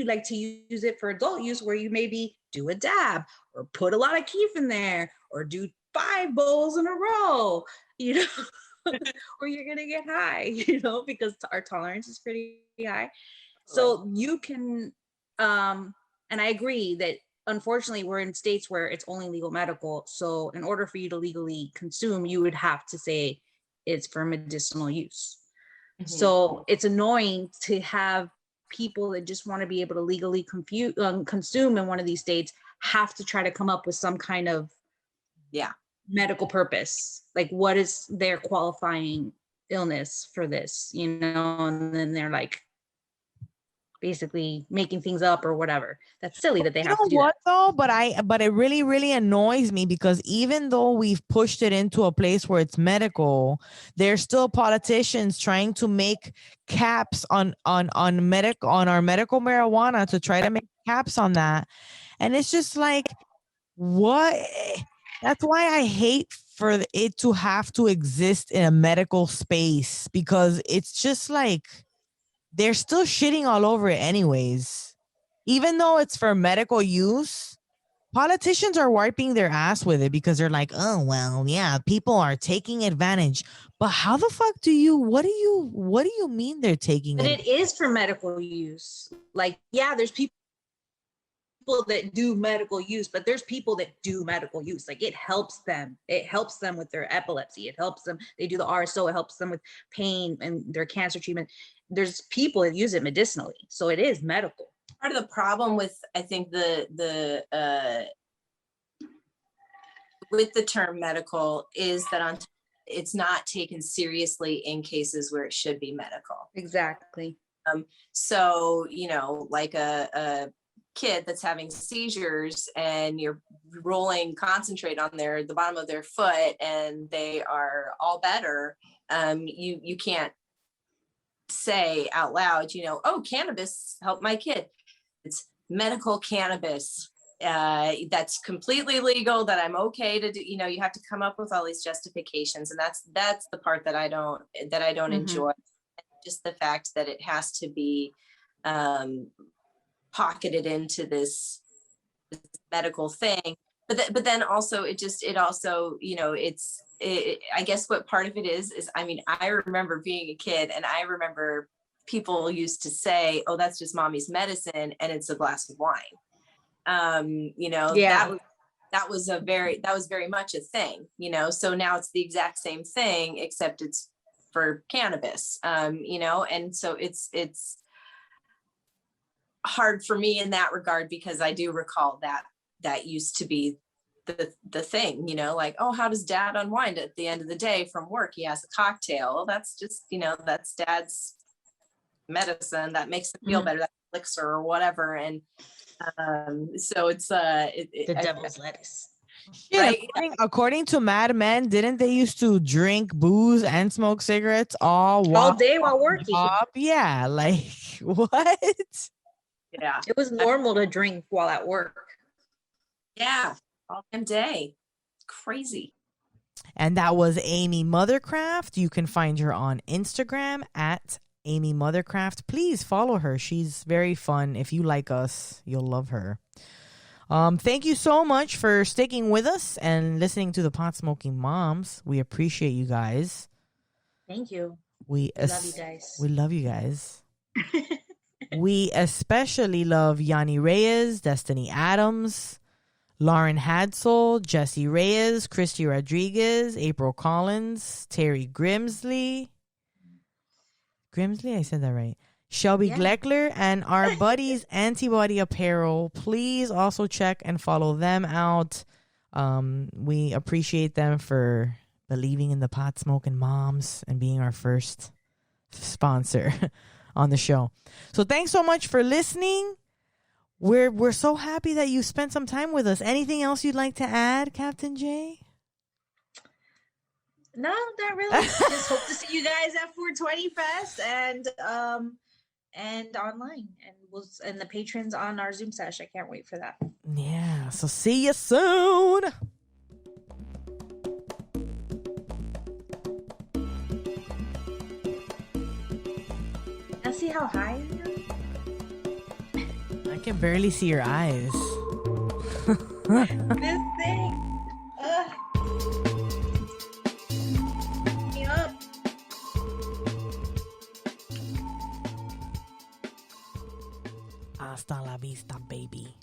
like to use it for adult use, where you maybe do a dab or put a lot of keef in there, or do 5 bowls in a row, you know, or you're gonna get high, you know, because our tolerance is pretty high. So you can and I agree that unfortunately we're in states where it's only legal medical. So in order for you to legally consume, you would have to say it's for medicinal use. So it's annoying to have people that just want to be able to legally consume in one of these states have to try to come up with some kind of medical purpose. Like, what is their qualifying illness for this, you know? And then they're like, basically making things up or whatever. That's silly that they have to do that. Though, but it really, really annoys me, because even though we've pushed it into a place where it's medical, there's still politicians trying to make caps on our medical marijuana, to try to make caps on that. And it's just like, what? That's why I hate for it to have to exist in a medical space, because it's just like, they're still shitting all over it anyways. Even though it's for medical use, politicians are wiping their ass with it, because they're like, oh, well, yeah, people are taking advantage. But how the fuck what do you mean they're taking But it? It is for medical use. Like, yeah, there's people that do medical use, but there's people that do medical use. Like it helps them. It helps them with their epilepsy. It helps them. They do the RSO. It helps them with pain and their cancer treatment. There's people that use it medicinally. So it is medical. Part of the problem with, I think, with the term medical is that it's not taken seriously in cases where it should be medical. Exactly. So, you know, like a kid that's having seizures and you're rolling concentrate on the bottom of their foot and they are all better, you can't say out loud, you know, oh, cannabis helped my kid. It's medical cannabis. That's completely legal, that I'm okay to do. You know, you have to come up with all these justifications, and that's the part that I don't enjoy. Just the fact that it has to be pocketed into this medical thing, but then also it also, you know, I guess what part of it is I mean, I remember being a kid and I remember people used to say, oh, that's just mommy's medicine and it's a glass of wine. You know, yeah, that was very much a thing, you know. So now it's the exact same thing except it's for cannabis, you know. And so it's hard for me in that regard, because I do recall that used to be the thing, you know, like, oh, how does dad unwind at the end of the day from work? He has a cocktail. Well, that's just, you know, that's dad's medicine that makes him feel better, that elixir or whatever. And so it's the devil's lettuce. Yeah, right? according to Mad Men, didn't they used to drink booze and smoke cigarettes all day while working? Yeah, like what? Yeah, it was normal to drink while at work. Yeah, all damn day. Crazy. And that was AmyMothercraft. You can find her on Instagram at AmyMothercraft. Please follow her. She's very fun. If you like us, you'll love her. Thank you so much for sticking with us and listening to the Pot Smoking Moms. We appreciate you guys. Thank you. We love you guys. We love you guys. We especially love Yanni Reyes, Destiny Adams, Lauren Hadsel, Jesse Reyes, Christy Rodriguez, April Collins, Terry Grimsley, I said that right. Shelby Gleckler, and our buddies Antibody Apparel. Please also check and follow them out. We appreciate them for believing in the pot smoking moms and being our first sponsor on the show. So thanks so much for listening. We're so happy that you spent some time with us. Anything else you'd like to add, Captain J? No, not really. Just hope to see you guys at 420 Fest and online, and the patrons on our Zoom sesh. I can't wait for that. Yeah, so see you soon. Now see how high I am? I can barely see your eyes. This thing. Me up. Hasta la vista, baby.